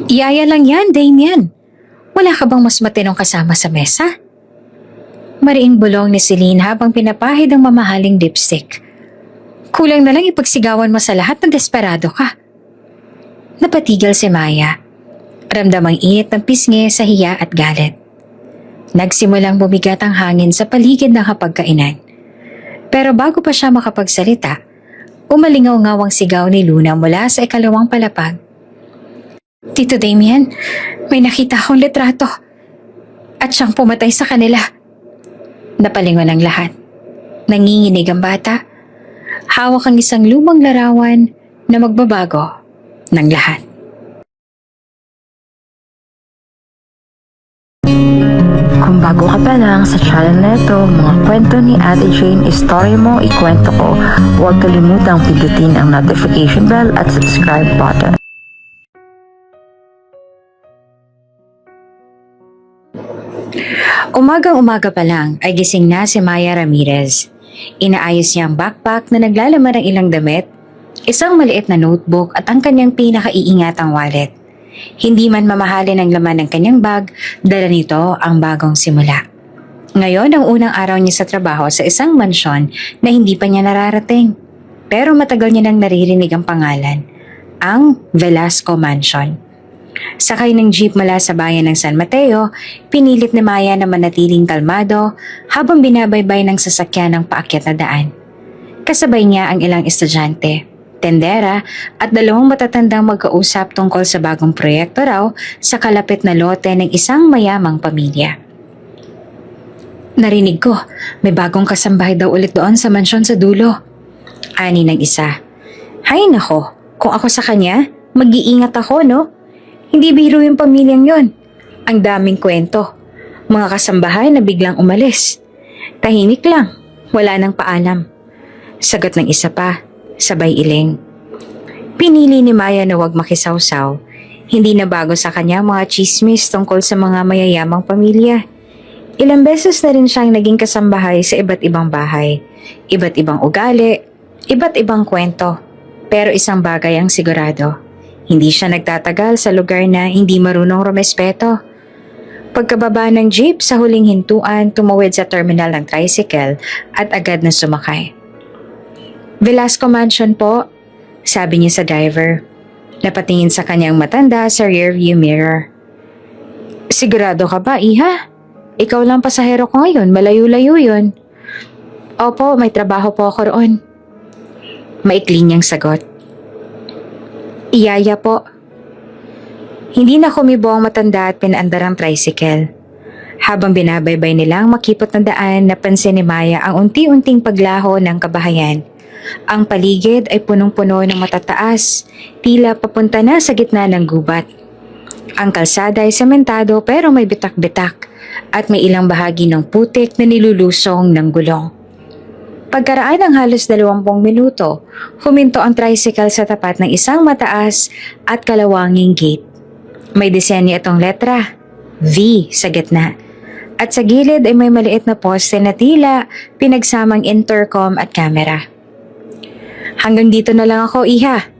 Yaya lang yan, Damien. Wala ka bang mas matinong kasama sa mesa? Mariing bulong ni Celine habang pinapahid ang mamahaling lipstick. Kulang na lang ipagsigawan mo sa lahat na desperado ka. Napatigil si Maya. Ramdamang init ng pisngi sa hiya at galit. Nagsimulang bumigat ang hangin sa paligid ng hapagkainan. Pero bago pa siya makapagsalita, umalingaw-ngaw ang sigaw ni Luna mula sa ikalawang palapag. Tito Damien, may nakita akong litrato. At siyang pumatay sa kanila. Napalingon ang lahat. Nanginginig ang bata. Hawak ang isang lumang larawan na magbabago ng lahat. Kung bago ka pa lang sa channel na ito, mga kwento ni Ate Jane, Story Mo, Ikwento Ko, huwag kalimutang pindutin ang notification bell at subscribe button. Umagang-umaga pa lang ay gising na si Maya Ramirez. Inaayos niya ang backpack na naglalaman ng ilang damit, isang maliit na notebook at ang kanyang pinakaiingatang wallet. Hindi man mamahalin ang laman ng kanyang bag, dala nito ang bagong simula. Ngayon ang unang araw niya sa trabaho sa isang mansyon na hindi pa niya nararating. Pero matagal niya nang naririnig ang pangalan, ang Velasco Mansion. Sakay ng jeep mula sa bayan ng San Mateo, pinilit ni Maya na manatiling kalmado habang binabaybay ng sasakyan ng paakyat na daan. Kasabay niya ang ilang estudyante, tendera at dalawang matatandang magkausap tungkol sa bagong proyekto raw sa kalapit na lote ng isang mayamang pamilya. Narinig ko, may bagong kasambahay daw ulit doon sa mansyon sa dulo. Ani ng isa. Hay nako, kung ako sa kanya, mag-iingat ako no? Hindi biro yung pamilyang yon. Ang daming kwento. Mga kasambahay na biglang umalis. Tahimik lang, wala nang paalam. Sagot ng isa pa, sabay iling. Pinili ni Maya na wag makisawsaw. Hindi na bago sa kanya mga chismis tungkol sa mga mayayamang pamilya. Ilang beses na rin siyang naging kasambahay sa iba't ibang bahay. Iba't ibang ugali, iba't ibang kwento. Pero isang bagay ang sigurado. Hindi siya nagtatagal sa lugar na hindi marunong rumespeto. Pagkababa ng jeep sa huling hintuan, tumawid sa terminal ng tricycle at agad na sumakay. Velasco Mansion po, sabi niya sa driver. Napatingin sa kanyang matanda sa rearview mirror. Sigurado ka ba, Iha? Ikaw lang pasahero ko ngayon, malayo-layo yun. Opo, may trabaho po ako roon. Maikli niyang sagot. Iyaya po. Hindi na kumibo ang matanda at pinaandar ang tricycle. Habang binabaybay nilang makipot na daan, napansin ni Maya ang unti-unting paglaho ng kabahayan. Ang paligid ay punong-puno ng matataas, tila papunta na sa gitna ng gubat. Ang kalsada ay sementado pero may bitak-bitak at may ilang bahagi ng putik na nilulusong ng gulong. Pagkaraan ng halos 20 minuto, huminto ang tricycle sa tapat ng isang mataas at kalawanging gate. May disenyo itong letra, V sa gitna. At sa gilid ay may maliit na poste na tila pinagsamang intercom at camera. Hanggang dito na lang ako, Iha,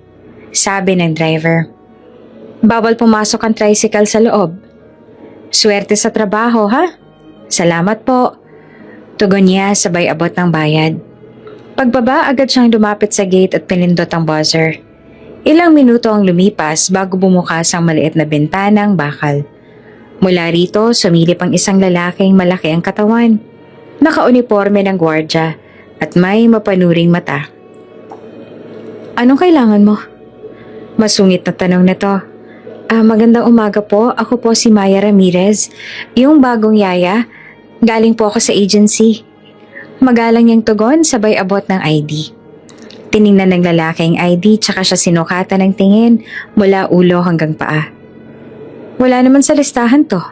sabi ng driver. Bawal pumasok ang tricycle sa loob. Swerte sa trabaho, ha? Salamat po. Tugon niya sabay abot ng bayad. Pagbaba, agad siyang lumapit sa gate at pinindot ang buzzer. Ilang minuto ang lumipas bago bumukas ang maliit na bintanang bakal. Mula rito, sumilip ang isang lalaking malaki ang katawan. Nakauniforme ng gwardya at may mapanuring mata. Anong kailangan mo? Masungit na tanong na to. Magandang umaga po. Ako po si Maya Ramirez, yung bagong yaya. Galing po ako sa agency. Magalang niyang tugon sabay abot ng ID. Tiningnan ng lalaking ID tsaka siya sinukatan ng tingin mula ulo hanggang paa. Wala naman sa listahan to.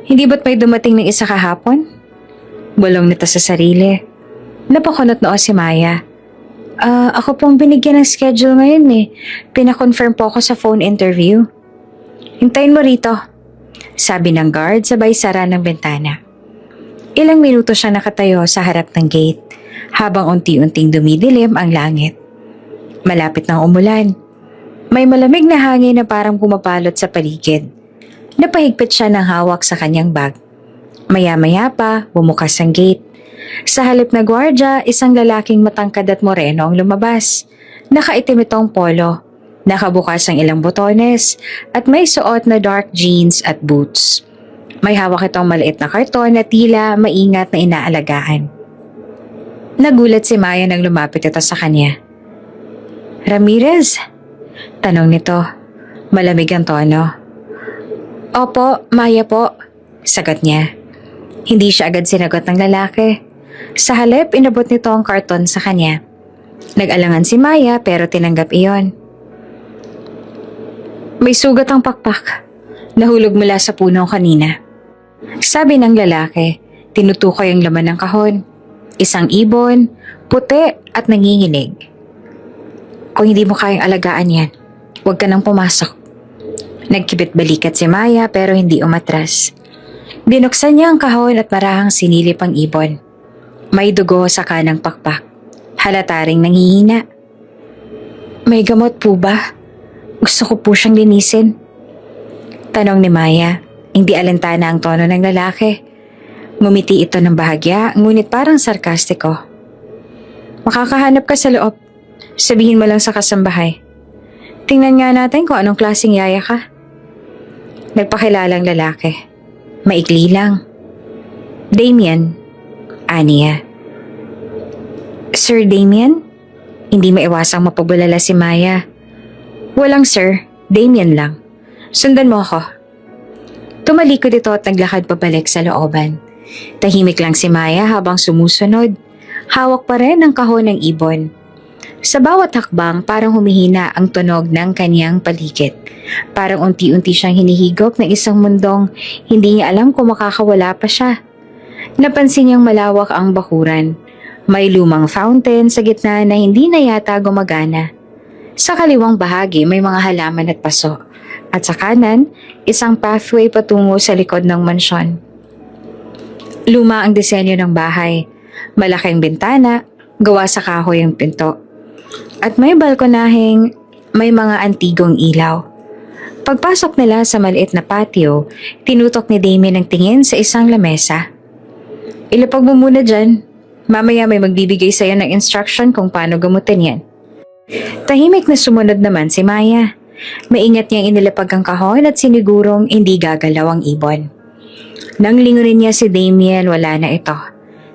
Hindi ba't may dumating ng isa kahapon? Bulong nito sa sarili. Napakunot noo si Maya. Ako pong binigyan ng schedule ngayon eh. Pinakonfirm po ako sa phone interview. Hintayin mo rito, sabi ng guard sabay sara ng bintana. Ilang minuto siya nakatayo sa harap ng gate habang unti-unting dumidilim ang langit. Malapit ng umulan. May malamig na hangin na parang pumapalot sa paligid. Napahigpit siya ng hawak sa kanyang bag. Maya-maya pa, bumukas ang gate. Sa halip na gwardya, isang lalaking matangkad at moreno ang lumabas. Nakaitim itong polo, nakabukas ang ilang botones, at may suot na dark jeans at boots. May hawak itong maliit na karton na tila maingat na inaalagaan. Nagulat si Maya nang lumapit ito sa kanya. "Ramirez?" Tanong nito. Malamig ang tono. "Opo, Maya po," sagot niya. Hindi siya agad sinagot ng lalaki. Sa halip, inabot nito ang karton sa kanya. Nag-alangan si Maya pero tinanggap iyon. "May sugat ang pakpak. Nahulog mula sa puno kanina," sabi ng lalaki. Tinutukoy ang laman ng kahon. Isang ibon, puti at nanginginig. "Kung hindi mo kayang alagaan yan, huwag ka nang pumasok." Nagkibit balikat si Maya pero hindi umatras. Binuksan niya ang kahon at marahang sinilip ang ibon. May dugo sa kanang pakpak. Halata ring nanghihina. "May gamot po ba? Gusto ko po siyang linisin." Tanong ni Maya. Hindi alintana ang tono ng lalaki. Ngumiti ito ng bahagya, ngunit parang sarkastiko. "Makakahanap ka sa loob. Sabihin mo lang sa kasambahay. Tingnan nga natin kung anong klaseng yaya ka." Nagpakilalang lalaki. Maikli lang. "Damien," aniya. "Sir Damien?" Hindi maiwasang mapabulala si Maya. "Walang sir, Damien lang. Sundan mo ako." Tumalikod ito at naglakad pabalik sa looban. Tahimik lang si Maya habang sumusunod. Hawak pa rin ang kahon ng ibon. Sa bawat hakbang parang humihina ang tunog ng kanyang paligid. Parang unti-unti siyang hinihigop ng isang mundong hindi niya alam kung makakawala pa siya. Napansin niyang malawak ang bakuran. May lumang fountain sa gitna na hindi na yata gumagana. Sa kaliwang bahagi may mga halaman at paso. At sa kanan, isang pathway patungo sa likod ng mansyon. Luma ang disenyo ng bahay. Malaking bintana, gawa sa kahoy ang pinto. At may balkonaheng may mga antigong ilaw. Pagpasok nila sa maliit na patio, tinutok ni Damien ang tingin sa isang lamesa. "Ilapag mo muna dyan. Mamaya may magbibigay sa'yo ng instruction kung paano gamutin yan." Tahimik na sumunod naman si Maya. Maingat niyang inilapag ang kahon at sinigurong hindi gagalaw ang ibon. Nang lingunin niya si Damien, wala na ito.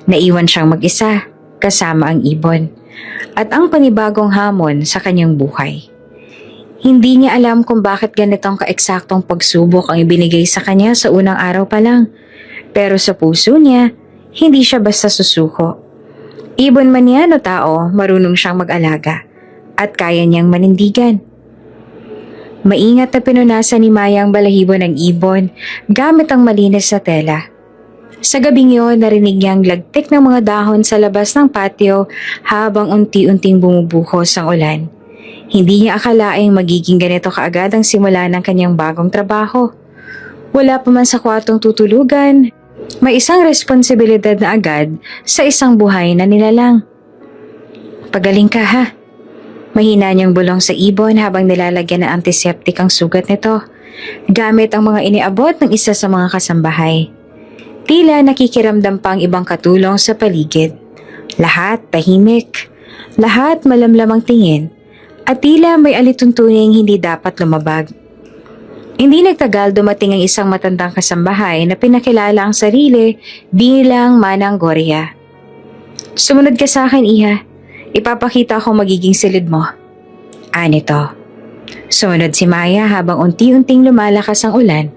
Naiwan siyang mag-isa, kasama ang ibon. At ang panibagong hamon sa kanyang buhay. Hindi niya alam kung bakit ganitong kaeksaktong pagsubok ang ibinigay sa kanya sa unang araw pa lang. Pero sa puso niya, hindi siya basta susuko. Ibon man yan o tao, marunong siyang mag-alaga. At kaya niyang manindigan. Maingat na pinunasan ni Maya ang balahibo ng ibon gamit ang malinis na tela. Sa gabing yun, narinig niyang lagtik ng mga dahon sa labas ng patio habang unti-unting bumubuhos ang ulan. Hindi niya akalaing magiging ganito kaagad ang simula ng kanyang bagong trabaho. Wala pa man sa kwartong tutulugan, may isang responsibilidad na agad sa isang buhay na nilalang. "Pagaling ka ha." Mahina niyang bulong sa ibon habang nilalagyan ng antiseptic ang sugat nito, gamit ang mga iniabot ng isa sa mga kasambahay. Tila nakikiramdam pa ang ibang katulong sa paligid. Lahat tahimik, lahat malamlamang tingin, at tila may alituntuning hindi dapat lumabag. Hindi nagtagal dumating ang isang matandang kasambahay na pinakilala ang sarili bilang Manang Gloria. "Sumunod ka sa akin, Iha. Ipapakita ko magiging silid mo." Anito. Sumunod si Maya habang unti-unting lumalakas ang ulan.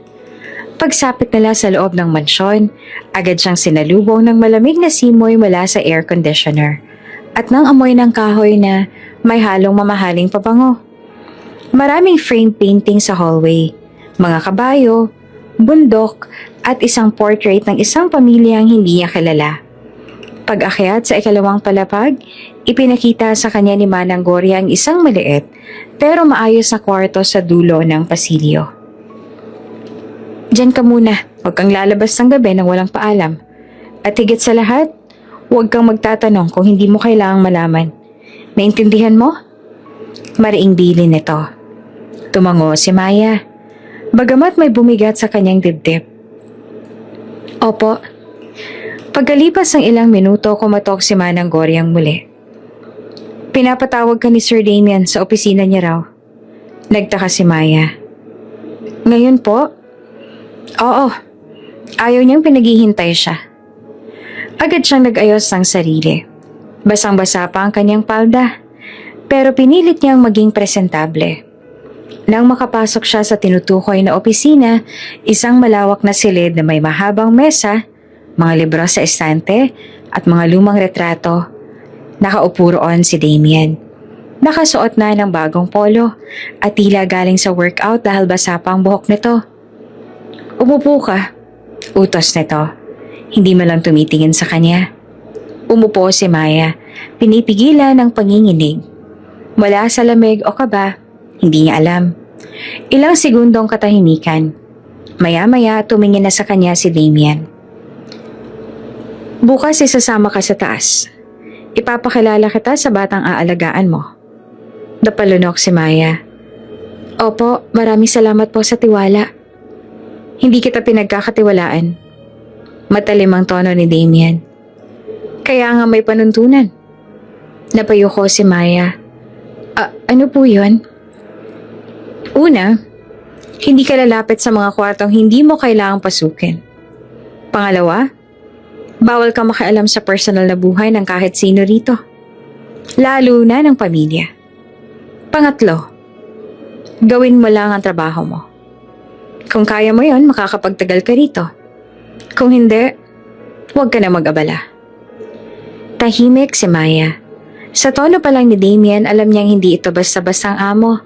Pagsapit nila sa loob ng mansyon, agad siyang sinalubong ng malamig na simoy mula sa air conditioner at ng amoy ng kahoy na may halong mamahaling pabango. Maraming frame painting sa hallway, mga kabayo, bundok at isang portrait ng isang pamilyang hindi niya kilala. Pag-akyat sa ikalawang palapag, ipinakita sa kanya ni Manang Gloria ang isang maliit pero maayos na kwarto sa dulo ng pasilyo. "Diyan ka muna, huwag kang lalabas ng gabi nang walang paalam. At higit sa lahat, huwag kang magtatanong kung hindi mo kailangang malaman. Naintindihan mo?" Mariing bilin nito. Tumango si Maya, bagamat may bumigat sa kanyang dibdib. Opo. Pagkalipas ng ilang minuto, kumatok si Manang Goryang muli. Pinapatawag ka ni Sir Damien sa opisina niya raw. Nagtaka si Maya. Ngayon po? Oo. Ayaw niyang pinaghihintay siya. Agad siyang nag-ayos ng sarili. Basang-basa pa ang kanyang palda, pero pinilit niyang maging presentable. Nang makapasok siya sa tinutukoy na opisina, isang malawak na silid na may mahabang mesa, mga libro sa estante at mga lumang retrato. Nakaupo roon si Damien. Nakasuot na ng bagong polo at tila galing sa workout dahil basa pa ang buhok nito. Umupo ka, utos nito. Hindi man lang tumitingin sa kanya. Umupo si Maya, pinipigilan ng panginginig. Mula sa lamig o kaba, hindi niya alam. Ilang segundong katahimikan. Maya-maya tumingin na sa kanya si Damien. Bukas isasama ka sa taas. Ipapakilala kita sa batang aalagaan mo. Napalunok si Maya. Opo, maraming salamat po sa tiwala. Hindi kita pinagkakatiwalaan. Matalim ang tono ni Damien. Kaya nga may panuntunan. Napayuko si Maya. Ano po yun? Una, hindi ka lalapit sa mga kwartong hindi mo kailangang pasukin. Pangalawa, bawal ka makialam sa personal na buhay ng kahit sino rito. Lalo na ng pamilya. Pangatlo, gawin mo lang ang trabaho mo. Kung kaya mo yon, makakapagtagal ka rito. Kung hindi, huwag ka na mag-abala. Tahimik si Maya. Sa tono pa lang ni Damien, alam niyang hindi ito basta-bastang amo.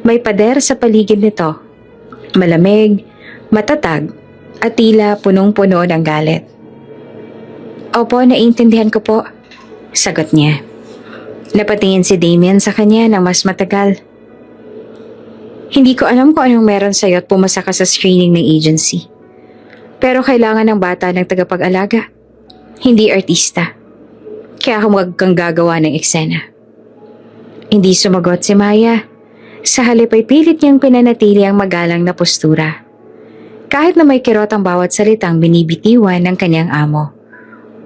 May pader sa paligid nito. Malamig, matatag, at tila punong-puno ng galit. Opo, naiintindihan ko po. Sagot niya. Napatingin si Damien sa kanya ng mas matagal. Hindi ko alam kung anong meron sa'yo at pumasa ka sa screening ng agency. Pero kailangan ng bata ng tagapag-alaga. Hindi artista. Kaya huwag kang gagawa ng eksena. Hindi sumagot si Maya. Sa halip ay pilit niyang pinanatili ang magalang na postura. Kahit na may kirot ang bawat salitang binibitiwan ng kanyang amo.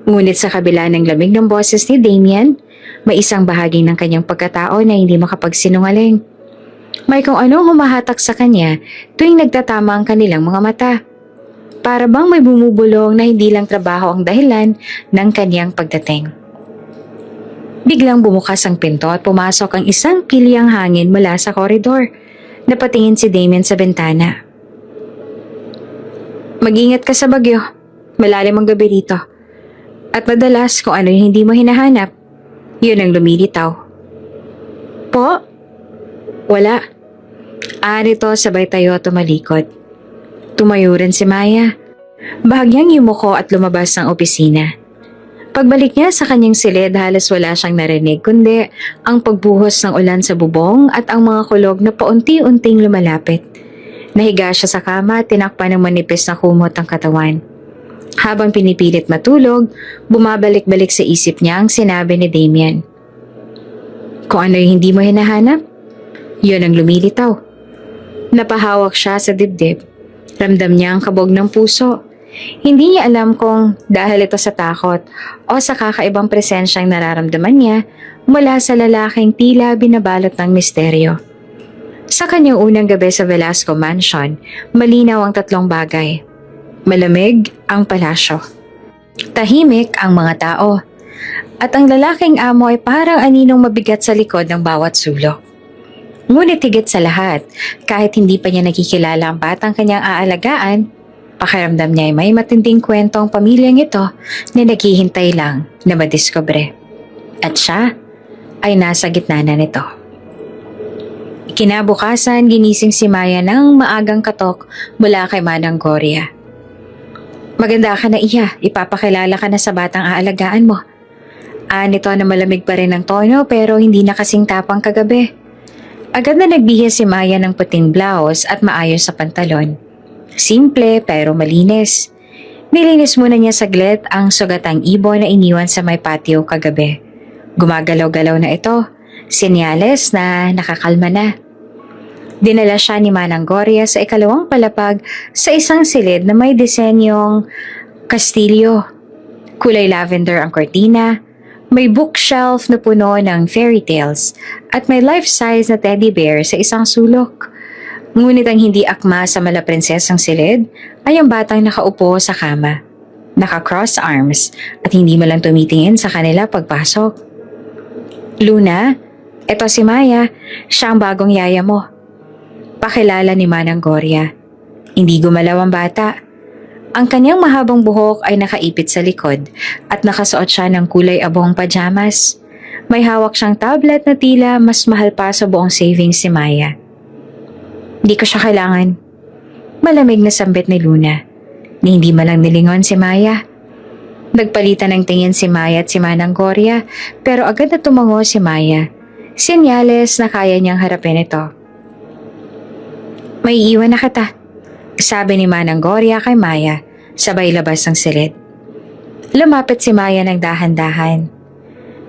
Ngunit sa kabila ng lamig ng boses ni Damien, may isang bahagi ng kanyang pagkatao na hindi makapagsinungaling. May kung anong humahatak sa kanya tuwing nagtatama ang kanilang mga mata. Para bang may bumubulong na hindi lang trabaho ang dahilan ng kanyang pagdating. Biglang bumukas ang pinto at pumasok ang isang kilyang hangin mula sa koridor. Napatingin si Damien sa bintana. Mag-ingat ka sa bagyo. Malalim ang gabi rito. At madalas kung ano yung hindi mo hinahanap, yun ang lumilitaw. Po? Wala. Nito sabay tayo tumalikod. Tumayo rin si Maya. Bahagyang yumuko at lumabas ng opisina. Pagbalik niya sa kanyang silid, halos wala siyang narinig kundi ang pagbuhos ng ulan sa bubong at ang mga kulog na paunti-unting lumalapit. Nahiga siya sa kama at tinakpan ng manipis na kumot ang katawan. Habang pinipilit matulog, bumabalik-balik sa isip niya ang sinabi ni Damien. Kung ano yung hindi mo hinahanap, yun ang lumilitaw. Napahawak siya sa dibdib. Ramdam niya ang kabog ng puso. Hindi niya alam kung dahil ito sa takot o sa kakaibang presensyang nararamdaman niya mula sa lalaking tila binabalot ng misteryo. Sa kanyang unang gabi sa Velasco Mansion, malinaw ang tatlong bagay. Malamig ang palasyo. Tahimik ang mga tao. At ang lalaking amo ay parang aninong mabigat sa likod ng bawat sulok. Ngunit higit sa lahat, kahit hindi pa niya nakikilala ang batang kanyang aalagaan, pakiramdam niya ay may matinding kwento ang pamilyang ito na naghihintay lang na madiskubre. At siya ay nasa gitna na nito. Kinabukasan, ginising si Maya ng maagang katok mula kay Manang Gloria. Maganda ka na iya, ipapakilala ka na sa batang aalagaan mo. Nito na malamig pa rin ang tono pero hindi na kasing tapang kagabi. Agad na nagbihis si Maya ng puting blouse at maayos sa pantalon. Simple pero malinis. Nilinis muna niya saglit ang sugatang ibon na iniwan sa may patio kagabi. Gumagalaw-galaw na ito, senyales na nakakalma na. Dinala siya ni Manang Gloria sa ikalawang palapag sa isang silid na may disenyong kastilyo. Kulay lavender ang kortina, may bookshelf na puno ng fairy tales at may life-size na teddy bear sa isang sulok. Ngunit ang hindi akma sa malaprinsesang silid ay ang batang nakaupo sa kama, naka-cross arms at hindi man lang tumitingin sa kanila pagpasok. Luna, eto si Maya, siya ang bagong yaya mo. Pakilala ni Manang Gloria. Hindi gumalaw ang bata. Ang kanyang mahabang buhok ay nakaipit sa likod at nakasuot siya ng kulay abong pajamas. May hawak siyang tablet na tila mas mahal pa sa buong savings si Maya. Di ko siya kailangan. Malamig na sambit ni Luna. Ni hindi malang nilingon si Maya. Nagpalitan ng tingin si Maya at si Manang Gloria pero agad na tumango si Maya. Senyales na kaya niyang harapin ito. May iwan na kita, sabi ni Manang Gloria kay Maya, sabay labas ng silid. Lumapit si Maya ng dahan-dahan.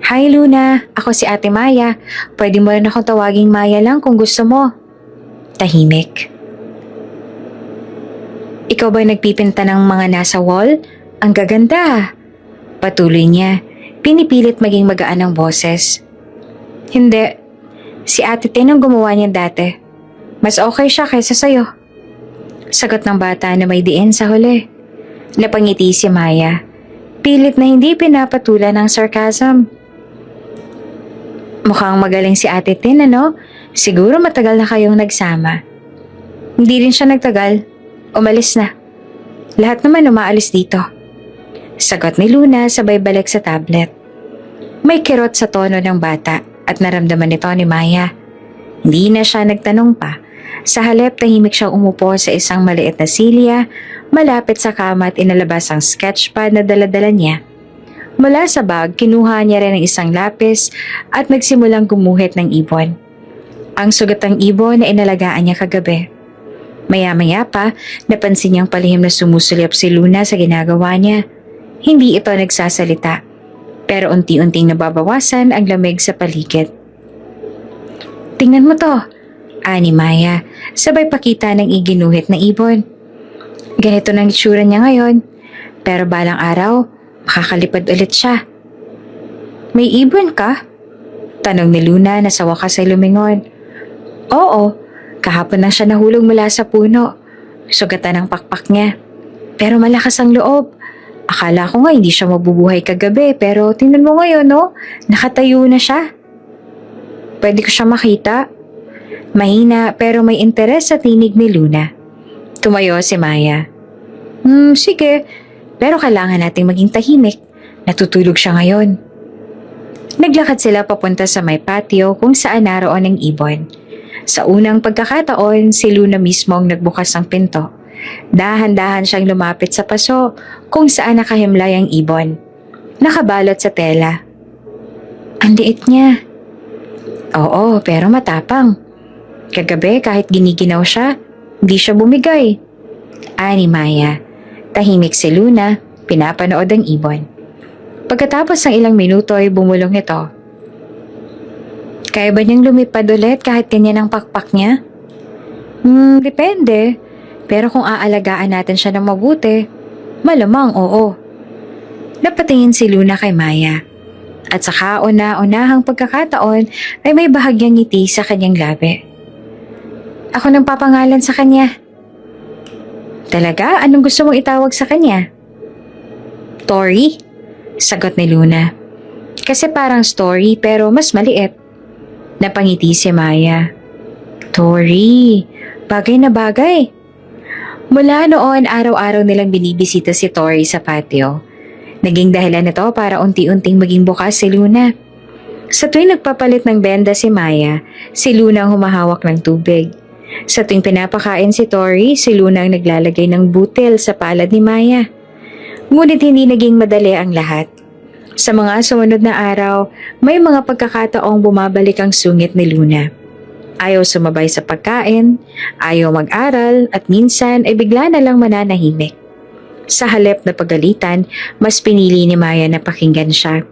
Hi Luna, ako si Ate Maya. Pwede mo rin akong tawaging Maya lang kung gusto mo. Tahimik. Ikaw ba nagpipinta ng mga nasa wall? Ang gaganda. Patuloy niya, pinipilit maging magaan ang boses. Hindi, si Ate Tin ang gumawa niyan dati. Mas okay siya kaysa sa'yo. Sagot ng bata na may diin sa huli. Napangiti si Maya. Pilit na hindi pinapatulan ng sarcasm. Mukhang magaling si Ate Tin, ano? Siguro matagal na kayong nagsama. Hindi rin siya nagtagal. Umalis na. Lahat naman umaalis dito. Sagot ni Luna sabay balik sa tablet. May kirot sa tono ng bata at naramdaman nito ni Maya. Hindi na siya nagtanong pa. Sa halip, tahimik siyang umupo sa isang maliit na silya, malapit sa kama at inalabas ang sketchpad na daladala niya. Mula sa bag, kinuha niya rin ang isang lapis at nagsimulang gumuhit ng ibon. Ang sugatang ibon na inalagaan niya kagabi. Maya-maya pa, napansin niyang palihim na sumusulyap si Luna sa ginagawa niya. Hindi ito nagsasalita, pero unti-unting nababawasan ang lamig sa paligid. Tingnan mo to, ani Maya, sabay pakita ng iginuhit na ibon. Ganito nang itsura niya ngayon, pero balang araw, makakalipad ulit siya. May ibon ka? Tanong ni Luna na sa wakas ay lumingon. Oo, kahapon na siya nahulog mula sa puno. Sugatan ang pakpak niya. Pero malakas ang loob. Akala ko nga hindi siya mabubuhay kagabi pero tingnan mo ngayon no, nakatayo na siya. Pwede ko siya makita? Mahina pero may interes sa tinig ni Luna. Tumayo si Maya. Sige, pero kailangan nating maging tahimik. Natutulog siya ngayon. Naglakad sila papunta sa may patio kung saan naroon ang ibon. Sa unang pagkakataon, si Luna mismo ang nagbukas ng pinto. Dahan-dahan siyang lumapit sa paso kung saan nakahimlay ang ibon. Nakabalot sa tela. Ang liit niya. Oo, pero matapang. Kagabi kahit giniginaw siya, hindi siya bumigay. Ani Maya. Tahimik si Luna, pinapanood ang ibon. Pagkatapos ng ilang minuto ay bumulong ito. Kaya ba niyang lumipad ulit kahit ganyan ang pakpak niya? Depende. Pero kung aalagaan natin siya ng mabuti, malamang oo. Napatingin si Luna kay Maya. At sa kauna-unahang pagkakataon ay may bahagyang ngiti sa kanyang labi. Ako nang papangalan sa kanya. Talaga? Anong gusto mong itawag sa kanya? Tori? Sagot ni Luna. Kasi parang story pero mas maliit. Napangiti si Maya. Tori, bagay na bagay. Mula noon, araw-araw nilang binibisita si Tori sa patio. Naging dahilan nito para unti-unting maging bukas si Luna. Sa tuwing nagpapalit ng benda si Maya, si Luna ang humahawak ng tubig. Sa tuwing pinapakain si Tori, si Luna ang naglalagay ng butil sa palad ni Maya. Ngunit hindi naging madali ang lahat. Sa mga sumunod na araw, may mga pagkakataong bumabalik ang sungit ni Luna. Ayaw sumabay sa pagkain, ayaw mag-aral at minsan ay bigla na lang mananahimik. Sa halip na pagalitan, mas pinili ni Maya na pakinggan siya.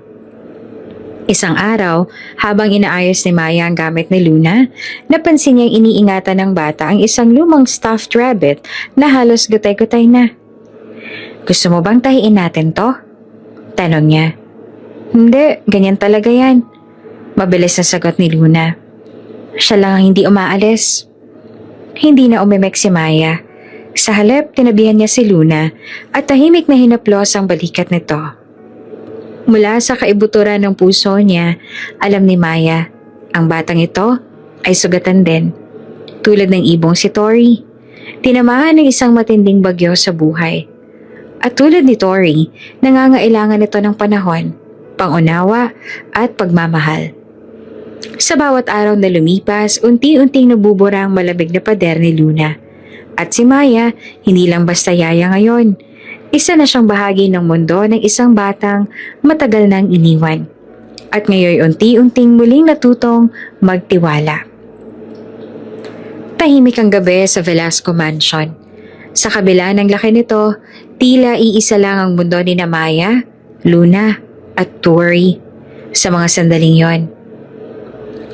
Isang araw, habang inaayos ni Maya ang gamit ni Luna, napansin niyang iniingatan ng bata ang isang lumang stuffed rabbit na halos gutay-gutay na. "Gusto mo bang tahiin natin to?" tanong niya. "Hindi, ganyan talaga yan." Mabilis na sagot ni Luna. Siya lang ang hindi umaalis. Hindi na umimek si Maya. Sa halip, tinabihan niya si Luna at tahimik na hinaplos ang balikat nito. Mula sa kaibuturan ng puso niya, alam ni Maya, ang batang ito ay sugatan din. Tulad ng ibong si Tori, tinamaan ng isang matinding bagyo sa buhay. At tulad ni Tori, nangangailangan ito ng panahon, pangunawa at pagmamahal. Sa bawat araw na lumipas, unti-unting nabubura ang malamig na pader ni Luna. At si Maya, hindi lang basta yaya ngayon. Isa na siyang bahagi ng mundo ng isang batang matagal nang iniwan. At ngayon unti-unting muling natutong magtiwala. Tahimik ang gabi sa Velasco Mansion. Sa kabila ng laki nito, tila iisa lang ang mundo ni Maya, Luna at Tori sa mga sandaling yon.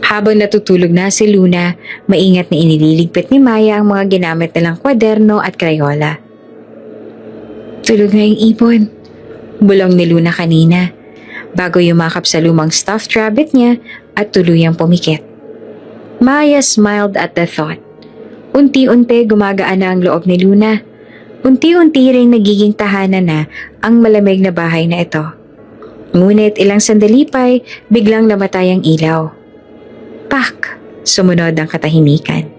Habang natutulog na si Luna, maingat na inililigpit ni Maya ang mga ginamit nilang kwaderno at krayola. "Tulog na yung ibon," bulong ni Luna kanina, bago yumakap sa lumang stuffed rabbit niya at tuluyang pumikit. Maya smiled at the thought. Unti-unti gumagaan na ang loob ni Luna. Unti-unti ring nagiging tahanan na ang malamig na bahay na ito. Ngunit ilang sandali pa'y biglang namatay ang ilaw. Pak! Sumunod ang katahimikan.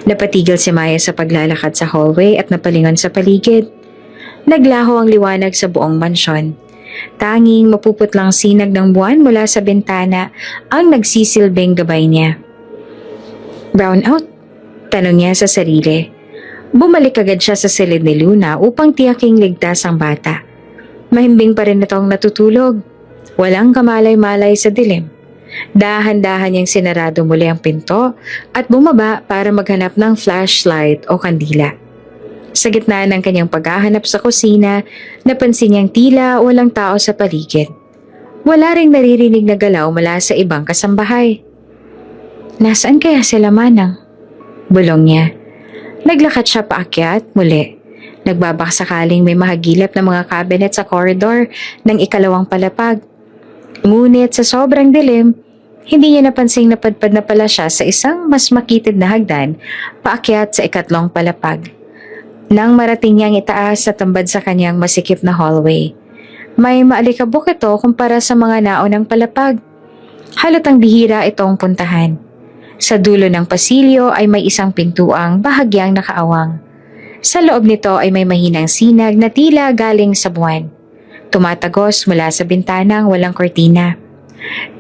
Napatigil si Maya sa paglalakad sa hallway at napalingon sa paligid. Naglaho ang liwanag sa buong mansyon. Tanging mapuputlang sinag ng buwan mula sa bintana ang nagsisilbing gabay niya. "Brown out?" tanong niya sa sarili. Bumalik agad siya sa silid ni Luna upang tiyaking ligtas ang bata. Mahimbing pa rin itong natutulog. Walang kamalay-malay sa dilim. Dahan-dahan niyang sinarado muli ang pinto at bumaba para maghanap ng flashlight o kandila. Sa gitna ng kanyang paghahanap sa kusina, napansin niyang tila walang tao sa paligid. Wala ring naririnig na galaw mula sa ibang kasambahay. "Nasaan kaya sila, Manang?" bulong niya. Naglakad siya paakyat muli. Nagbabakasakaling may mahagilap na mga cabinet sa koridor ng ikalawang palapag. Ngunit sa sobrang dilim, hindi niya napansing napadpad na pala siya sa isang mas makitid na hagdan paakyat sa ikatlong palapag. Nang marating niyang itaas at tambad sa kanyang masikip na hallway, may maalikabok ito kumpara sa mga naunang palapag. Halatang bihira itong puntahan. Sa dulo ng pasilyo ay may isang pintuang bahagyang nakaawang. Sa loob nito ay may mahinang sinag na tila galing sa buwan. Tumatagos mula sa bintanang walang kortina.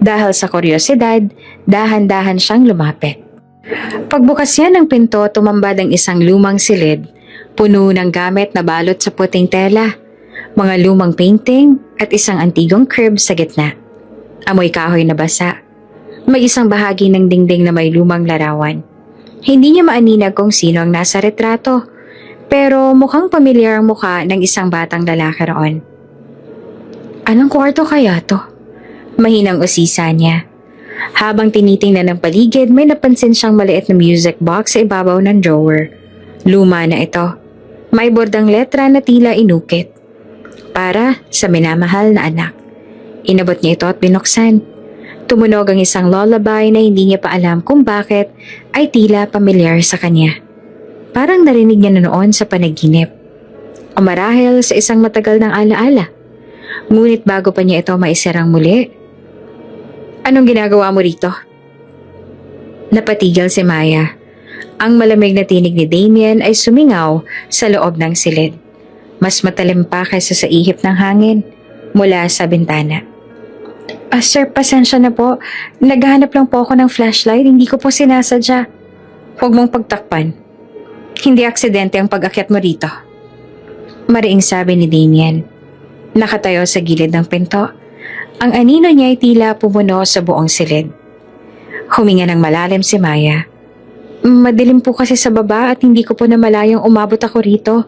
Dahil sa kuryosidad, dahan-dahan siyang lumapit. Pagbukas niya ng pinto, tumambad ang isang lumang silid, puno ng gamit na balot sa puting tela, mga lumang painting at isang antigong crib sa gitna. Amoy kahoy na basa. May isang bahagi ng dingding na may lumang larawan. Hindi niya maaninag kung sino ang nasa retrato, pero mukhang pamilyar ang mukha ng isang batang lalaki roon. "Anong kwarto kaya to?" Mahinang usisa niya. Habang tinitingnan ng paligid, may napansin siyang maliit na music box sa ibabaw ng drawer. Luma na ito. May bordang letra na tila inukit. "Para sa minamahal na anak." Inabot niya ito at binuksan. Tumunog ang isang lullaby na hindi niya pa alam kung bakit ay tila pamilyar sa kanya. Parang narinig niya na noon sa panaginip. O marahil sa isang matagal ng alaala. Ngunit bago pa niya ito maisarang muli, "Anong ginagawa mo rito?" Napatigil si Maya. Ang malamig na tinig ni Damien ay sumingaw sa loob ng silid. Mas matalim pa kaysa sa ihip ng hangin mula sa bintana. Sir, pasensya na po. Naghahanap lang po ako ng flashlight. Hindi ko po sinasadya." "Huwag mong pagtakpan. Hindi aksidente ang pag-akyat mo rito." Mariing sabi ni Damien. Nakatayo sa gilid ng pinto. Ang anino niya ay tila pumuno sa buong silid. Huminga ng malalim si Maya. "Madilim po kasi sa baba at hindi ko po namalayang umabot ako rito.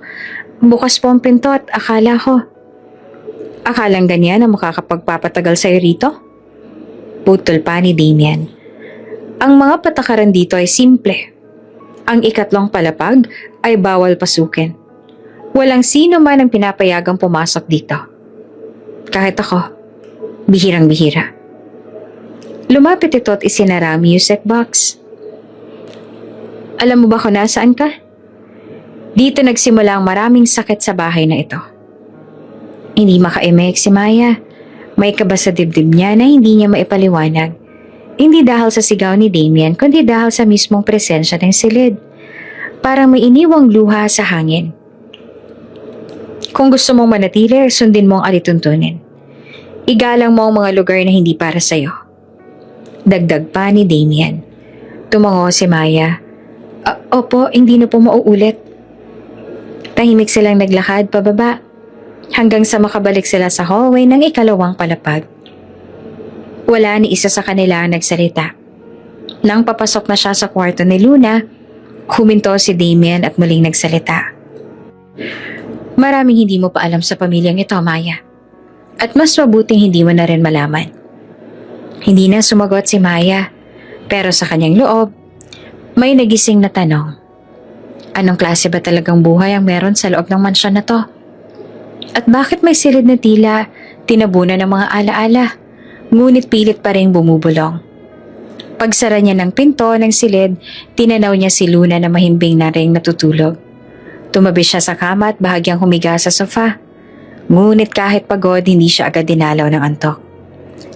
Bukas po ang pinto at akala ko." "Akalang ganyan na makakapagpapatagal sa'yo rito?" Putol pa ni Damian. Ang mga patakaran dito ay simple. Ang ikatlong palapag ay bawal pasukin. Walang sino man ang pinapayagang pumasok dito. Kahit ako, bihirang-bihira. Lumapit ito at isinara ang music box. Alam mo ba kung nasaan ka? Dito nagsimula ang maraming sakit sa bahay na ito. Hindi makaimik si Maya. May kaba sa dibdib niya na hindi niya maipaliwanag. Hindi dahil sa sigaw ni Damian, kundi dahil sa mismong presensya ng silid. Parang may iniwang luha sa hangin. Kung gusto mong manatili, sundin mo ang alituntunin. Igalang mo ang mga lugar na hindi para sa'yo. Dagdag pa ni Damian. Tumango si Maya. Opo, hindi na po mauulit. Tahimik silang naglakad pababa hanggang sa makabalik sila sa hallway ng ikalawang palapag. Wala ni isa sa kanila ang nagsalita. Nang papasok na siya sa kwarto ni Luna, huminto si Damian at muling nagsalita. Maraming hindi mo pa alam sa pamilyang ito, Maya. At mas mabuting hindi mo na rin malaman. Hindi na sumagot si Maya, pero sa kanyang loob, may nagising na tanong. Anong klase ba talagang buhay ang meron sa loob ng mansyon na to? At bakit may silid na tila tinabunan ng mga alaala, ngunit pilit pa rin bumubulong? Pagsara niya ng pinto ng silid, tinanaw niya si Luna na mahimbing na ring natutulog. Tumabi siya sa kama at bahagyang humiga sa sofa. Ngunit kahit pagod, hindi siya agad dinalaw ng antok.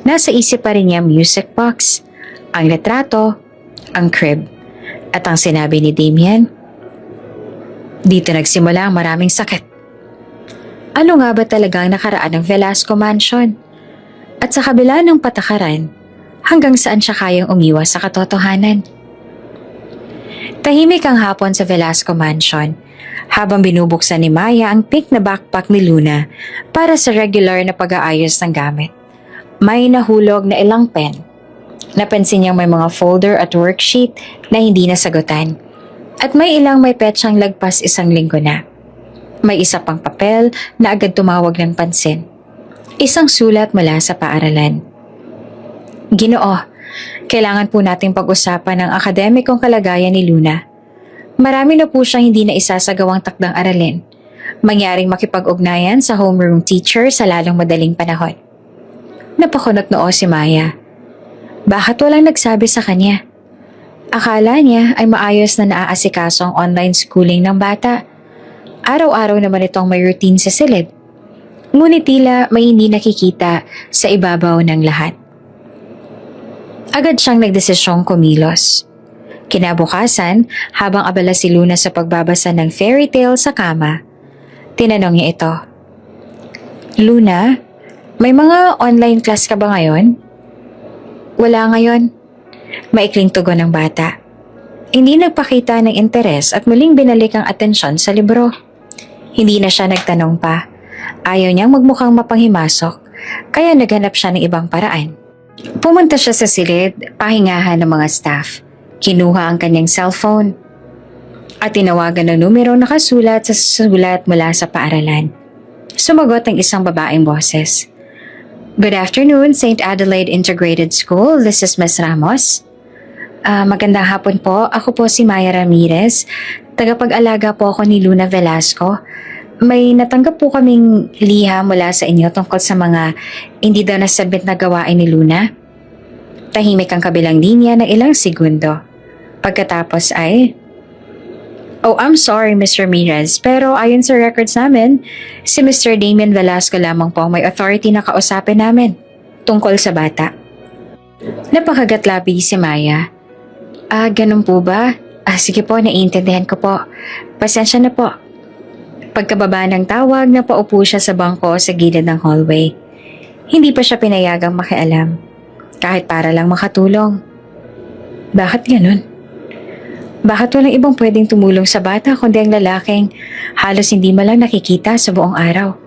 Nasa isip pa rin niya ang music box, ang litrato, ang crib, at ang sinabi ni Damian. Dito nagsimula ang maraming sakit. Ano nga ba talaga ang nakaraan ng Velasco Mansion? At sa kabila ng patakaran, hanggang saan siya kayang umiwas sa katotohanan? Tahimik ang hapon sa Velasco Mansion habang binubuksan ni Maya ang pink na backpack ni Luna para sa regular na pag-aayos ng gamit. May nahulog na ilang pen. Napansin niyang may mga folder at worksheet na hindi nasagutan. At may ilang may petsang lagpas isang linggo na. May isa pang papel na agad tumawag ng pansin. Isang sulat mula sa paaralan. Ginoo, kailangan po nating pag-usapan ang akademikong kalagayan ni Luna. Marami na po siyang hindi na isasagawang takdang aralin. Mangyaring makipag-ugnayan sa homeroom teacher sa lalong madaling panahon. Napakunot noo si Maya. Bakit walang nagsabi sa kanya? Akala niya ay maayos na naaasikaso ang online schooling ng bata. Araw-araw naman itong may routine sa silid. Ngunit tila may hindi nakikita sa ibabaw ng lahat. Agad siyang nagdesisyong kumilos. Kinabukasan, habang abala si Luna sa pagbabasa ng fairy tale sa kama, tinanong niya ito. Luna, may mga online class ka ba ngayon? Wala ngayon. Maikling tugon ng bata. Hindi nagpakita ng interes at muling binalik ang atensyon sa libro. Hindi na siya nagtanong pa. Ayaw niyang magmukhang mapanghimasok, kaya naghanap siya ng ibang paraan. Pumunta siya sa silid, pahingahan ng mga staff. Kinuha ang kanyang cellphone at tinawagan ng numero nakasulat sa sulat mula sa paaralan. Sumagot ang isang babaeng boses. Good afternoon, St. Adelaide Integrated School. This is Ms. Ramos. Magandang hapon po. Ako po si Maya Ramirez. Tagapag-alaga po ako ni Luna Velasco. May natanggap po kaming liha mula sa inyo tungkol sa mga hindi daw nasabit na gawain ni Luna. Tahimik ang kabilang linya ng ilang segundo. Pagkatapos ay, Oh, I'm sorry, Ms. Ramirez, pero ayon sa records namin, si Mr. Damian Velasco lamang po ang may authority na kausapin namin tungkol sa bata. Napakagatlabi si Maya. Ganun po ba? Sige po, naiintindihan ko po. Pasensya na po. Pagkababa ng tawag, napaupo siya sa bangko sa gilid ng hallway. Hindi pa siya pinayagang makialam, kahit para lang makatulong. Bakit ganun? Bakit walang ibang pwedeng tumulong sa bata kundi ang lalaking halos hindi malang nakikita sa buong araw?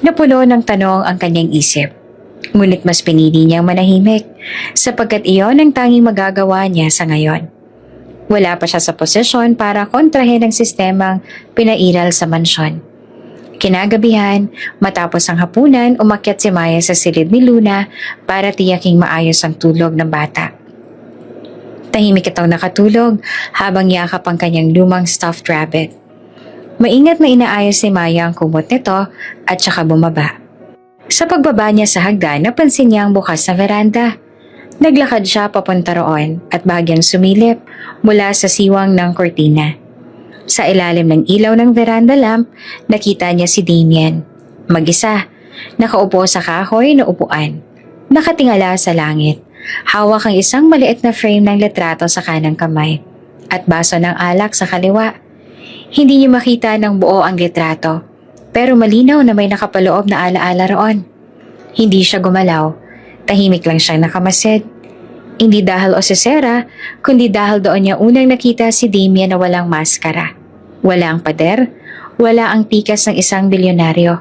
Napuno ng tanong ang kanyang isip. Ngunit mas pinili niyang manahimik sapagkat iyon ang tanging magagawa niya sa ngayon. Wala pa siya sa posisyon para kontrahin ang sistemang pinairal sa mansyon. Kinagabihan, matapos ang hapunan, umakyat si Maya sa silid ni Luna para tiyaking maayos ang tulog ng bata. Tahimik itong nakatulog habang yakap ang kanyang lumang stuffed rabbit. Maingat na inaayos ni Maya ang kumot nito at saka bumaba. Sa pagbaba niya sa hagdan, napansin niya ang bukas na veranda. Naglakad siya papunta roon at bahagyang sumilip mula sa siwang ng kortina. Sa ilalim ng ilaw ng veranda lamp, nakita niya si Damien. Mag-isa, nakaupo sa kahoy na upuan. Nakatingala sa langit. Hawak ang isang maliit na frame ng litrato sa kanang kamay at baso ng alak sa kaliwa. Hindi niya makita ng buo ang litrato, pero malinaw na may nakapaloob na alaala roon. Hindi siya gumalaw. Tahimik lang siyang nakamasid. Hindi dahil osesera, kundi dahil doon niya unang nakita si Damien na walang maskara. Wala ang pader, wala ang tikas ng isang bilyonaryo.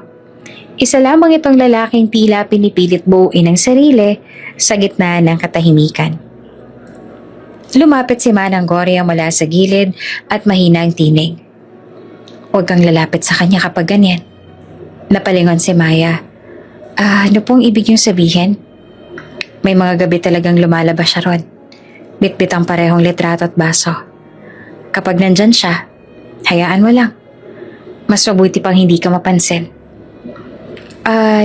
Isa lamang itong lalaking tila pinipilit buuin ang sarili sa gitna ng katahimikan. Lumapit si Manang Gloria mula sa gilid at mahina ang tinig. Huwag kang lalapit sa kanya kapag ganyan. Napalingon si Maya. Ano pong ibig niyong sabihin? May mga gabi talagang lumalabas siya ron. Bitbit ang parehong litrato at baso. Kapag nandyan siya, hayaan mo lang. Mas mabuti pang hindi ka mapansin.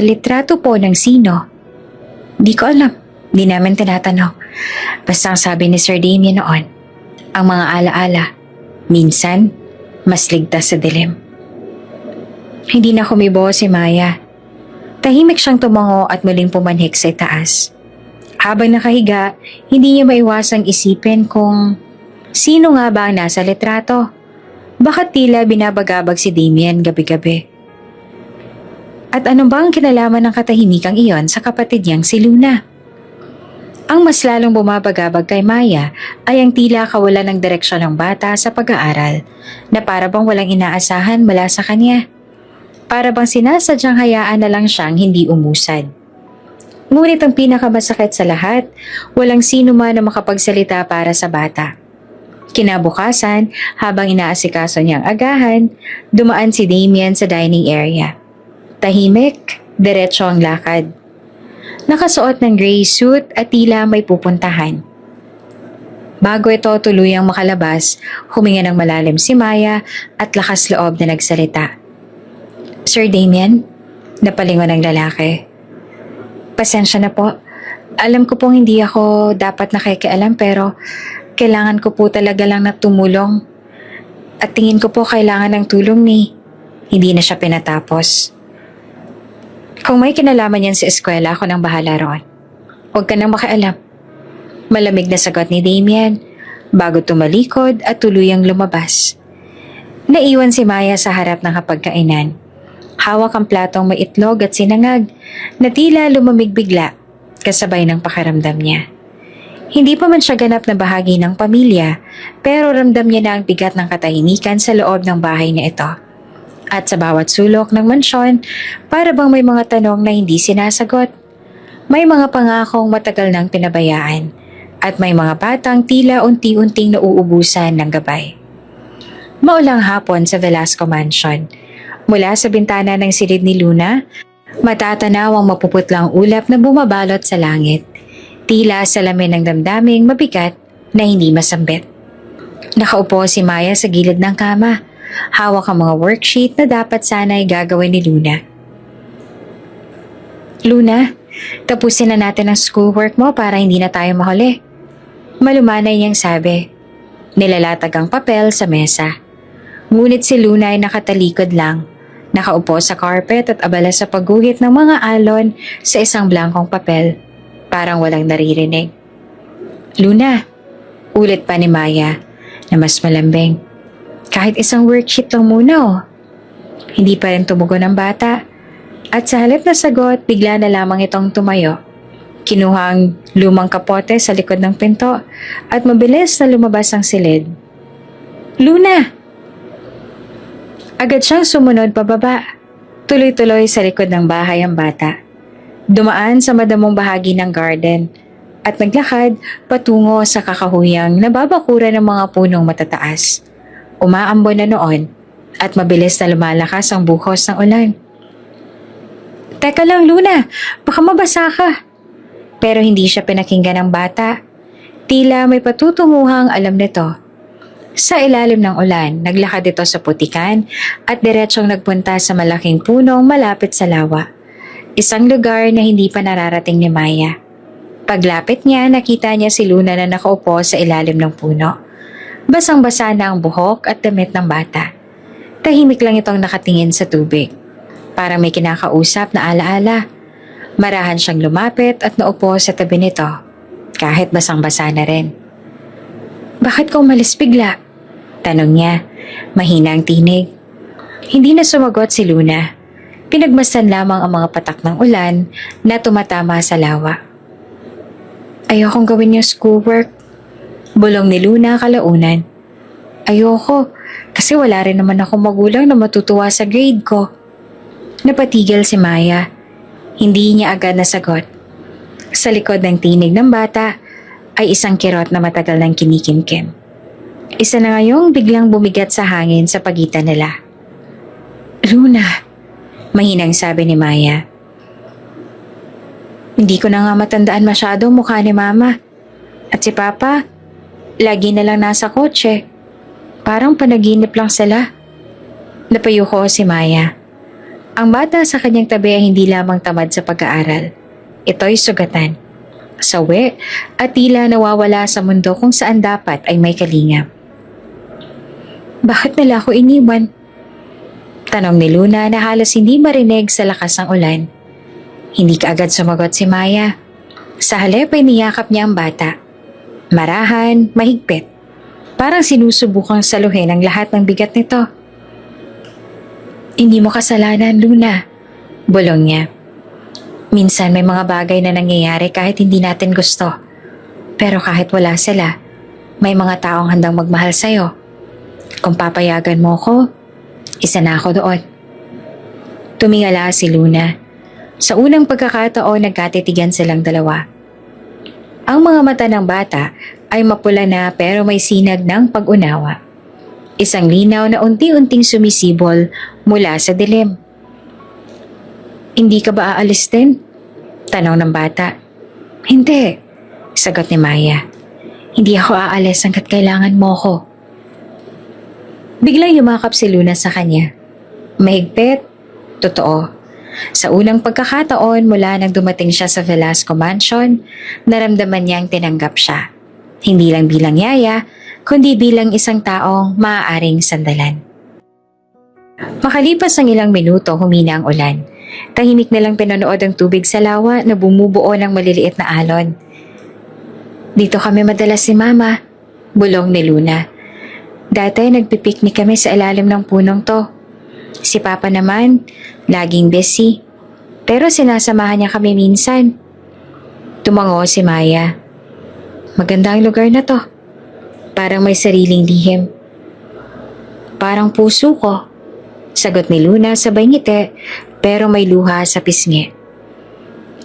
Litrato po ng sino? Di ko alam. Di namin tinatanong. Basta ang sabi ni Sir Damien noon, ang mga alaala, minsan, mas ligtas sa dilim. Hindi na kumibo si Maya. Tahimik siyang tumango at muling pumanhik sa itaas. Habang nakahiga, hindi niya maiwasang isipin kung sino nga ba ang nasa litrato. Bakit tila binabagabag si Damien gabi-gabi? At ano ba ang kinalaman ng katahimikang iyon sa kapatid niyang si Luna? Ang mas lalong bumabagabag kay Maya ay ang tila kawalan ng direksyon ng bata sa pag-aaral na para bang walang inaasahan mula sa kanya. Para bang sinasadyang hayaan na lang siyang hindi umusad. Ngunit ang pinakamasakit sa lahat, walang sino man na makapagsalita para sa bata. Kinabukasan, habang inaasikaso niyang agahan, dumaan si Damien sa dining area. Tahimik, diretso ang lakad. Nakasuot ng gray suit at tila may pupuntahan. Bago ito tuluyang makalabas, huminga ng malalim si Maya at lakas loob na nagsalita. Sir Damien, napalingon ang lalaki. Pasensya na po. Alam ko pong hindi ako dapat nakikialam pero kailangan ko po talaga lang na tumulong. At tingin ko po kailangan ng tulong ni. Hindi na siya pinatapos. Kung may kinalaman yan sa eskwela, ako nang bahala roon. Huwag ka nang makialam. Malamig na sagot ni Damien bago tumalikod at tuluyang lumabas. Naiwan si Maya sa harap ng hapagkainan. Hawak ang platong may itlog at sinangag na tila lumamig bigla kasabay ng pakiramdam niya. Hindi pa man siya ganap na bahagi ng pamilya pero ramdam niya na ang bigat ng katahimikan sa loob ng bahay na ito. At sa bawat sulok ng mansyon, para bang may mga tanong na hindi sinasagot. May mga pangakong matagal nang pinabayaan at may mga batang tila unti-unting nauubusan ng gabay. Maulang hapon sa Velasco Mansion. Mula sa bintana ng silid ni Luna, matatanaw ang mapuputlang ulap na bumabalot sa langit. Tila salamin ng damdaming mabigat na hindi masambit. Nakaupo si Maya sa gilid ng kama. Hawak ang mga worksheet na dapat sana'y gagawin ni Luna. Luna, tapusin na natin ang schoolwork mo para hindi na tayo mahuli. Malumanay niyang sabi. Nilalatag ang papel sa mesa. Ngunit si Luna ay nakatalikod lang. Nakaupo sa carpet at abala sa pagguhit ng mga alon sa isang blankong papel. Parang walang naririnig. Luna, ulit pa ni Maya na mas malambing. Kahit isang worksheet lang muna oh. Hindi pa rin tumugon ang bata. At sa halip na sagot, bigla na lamang itong tumayo. Kinuha ang lumang kapote sa likod ng pinto at mabilis na lumabas ang silid. Luna! Agad siyang sumunod pababa. Tuloy-tuloy sa likod ng bahay ang bata. Dumaan sa madamong bahagi ng garden at naglakad patungo sa kakahuyang nababakura ng mga punong matataas. Umaambon na noon at mabilis na lumalakas ang buhos ng ulan. Teka lang, Luna, baka mabasa ka. Pero hindi siya pinakinggan ng bata. Tila may patutunguhang alam nito. Sa ilalim ng ulan, naglakad ito sa putikan at diretsong nagpunta sa malaking punong malapit sa lawa. Isang lugar na hindi pa nararating ni Maya. Paglapit niya, nakita niya si Luna na nakaupo sa ilalim ng puno. Basang-basa na ang buhok at damit ng bata. Tahimik lang itong nakatingin sa tubig. Parang may kinakausap na alaala. Marahan siyang lumapit at naupo sa tabi nito, kahit basang-basa na rin. Bakit ka umalis bigla? Tanong niya, mahina ang tinig. Hindi na sumagot si Luna. Pinagmasdan lamang ang mga patak ng ulan na tumatama sa lawa. Ayokong gawin yung schoolwork. Bulong ni Luna kalaunan. Ayoko, kasi wala rin naman akong magulang na matutuwa sa grade ko. Napatigil si Maya. Hindi niya agad nasagot. Sa likod ng tinig ng bata ay isang kirot na matagal nang kinikimkim. Isa na ngayong biglang bumigat sa hangin sa pagitan nila. Luna, mahinang sabi ni Maya. Hindi ko na nga matandaan masyado mukha ni Mama. At si Papa, lagi na lang nasa kotse. Parang panaginip lang sila. Napayuko si Maya. Ang bata sa kanyang tabi ay hindi lamang tamad sa pag-aaral. Ito'y sugatan, sawi at tila nawawala sa mundo kung saan dapat ay may kalingap. Bakit nila ako iniwan? Tanong ni Luna na halos hindi marinig sa lakas ng ulan. Hindi kaagad sumagot si Maya. Sa halip ay niyakap niya ang bata. Marahan, mahigpit. Parang sinusubukang saluhin ang lahat ng bigat nito. Hindi mo kasalanan, Luna. Bulong niya. Minsan may mga bagay na nangyayari kahit hindi natin gusto. Pero kahit wala sila, may mga taong handang magmahal sa'yo. Kung papayagan mo ko, isa na ako doon. Tumingala si Luna. Sa unang pagkakataon, nagkatitigan silang dalawa. Ang mga mata ng bata ay mapula na pero may sinag ng pag-unawa. Isang linaw na unti-unting sumisibol mula sa dilim. Hindi ka ba aalis din? Tanong ng bata. Hindi, sagot ni Maya. Hindi ako aalis hanggat kailangan mo ko. Biglang yumakap si Luna sa kanya. Mahigpit, totoo. Sa unang pagkakataon mula nang dumating siya sa Velasco Mansion, naramdaman niyang tinanggap siya. Hindi lang bilang yaya, kundi bilang isang taong maaaring sandalan. Makalipas ang ilang minuto, humina ang ulan. Tahimik na lang pinanood ang tubig sa lawa na bumubuo ng maliliit na alon. Dito kami madalas si Mama, bulong ni Luna. Dati nagpipiknik kami sa ilalim ng punong to. Si Papa naman, laging busy. Pero sinasamahan niya kami minsan. Tumango si Maya. Maganda ang lugar na to. Parang may sariling lihim. Parang puso ko. Sagot ni Luna sabay ngiti, pero may luha sa pisngi.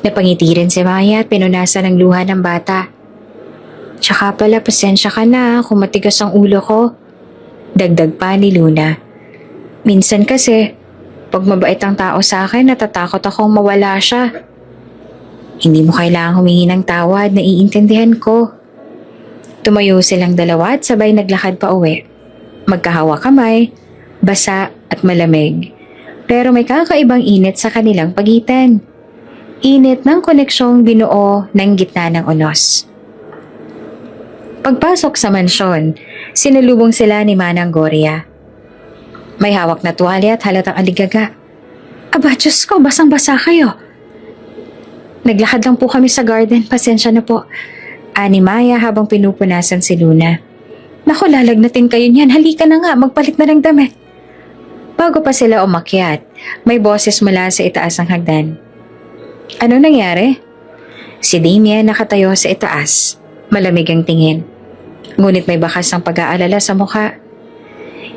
Napangiti rin si Maya at pinunasan ng luha ng bata. Tsaka pala, pasensya ka na kung matigas ang ulo ko. Dagdag pa ni Luna. Minsan kasi, pag mabait ang tao sa akin, natatakot akong mawala siya. Hindi mo kailangang humingi ng tawad, naiintindihan ko. Tumayo silang dalawa at sabay naglakad pa uwi. Magkahawak kamay, basa at malamig. Pero may kakaibang init sa kanilang pagitan. Init ng koneksyong binuo ng gitna ng unos. Pagpasok sa mansyon, sinalubong sila ni Manang Gloria. May hawak na tuwalya at halatang aligaga. Aba, Diyos ko, basang-basa kayo. Naglakad lang po kami sa garden, pasensya na po. Ani Maya habang pinupunasan si Luna. Naku, lalagnatin kayo niyan. Halika na nga, magpalit na ng damit. Bago pa sila umakyat, may boses mula sa itaas ng hagdan. Ano nangyari? Si Damien nakatayo sa itaas. Malamig ang tingin. Ngunit may bakas ng pag-aalala sa mukha.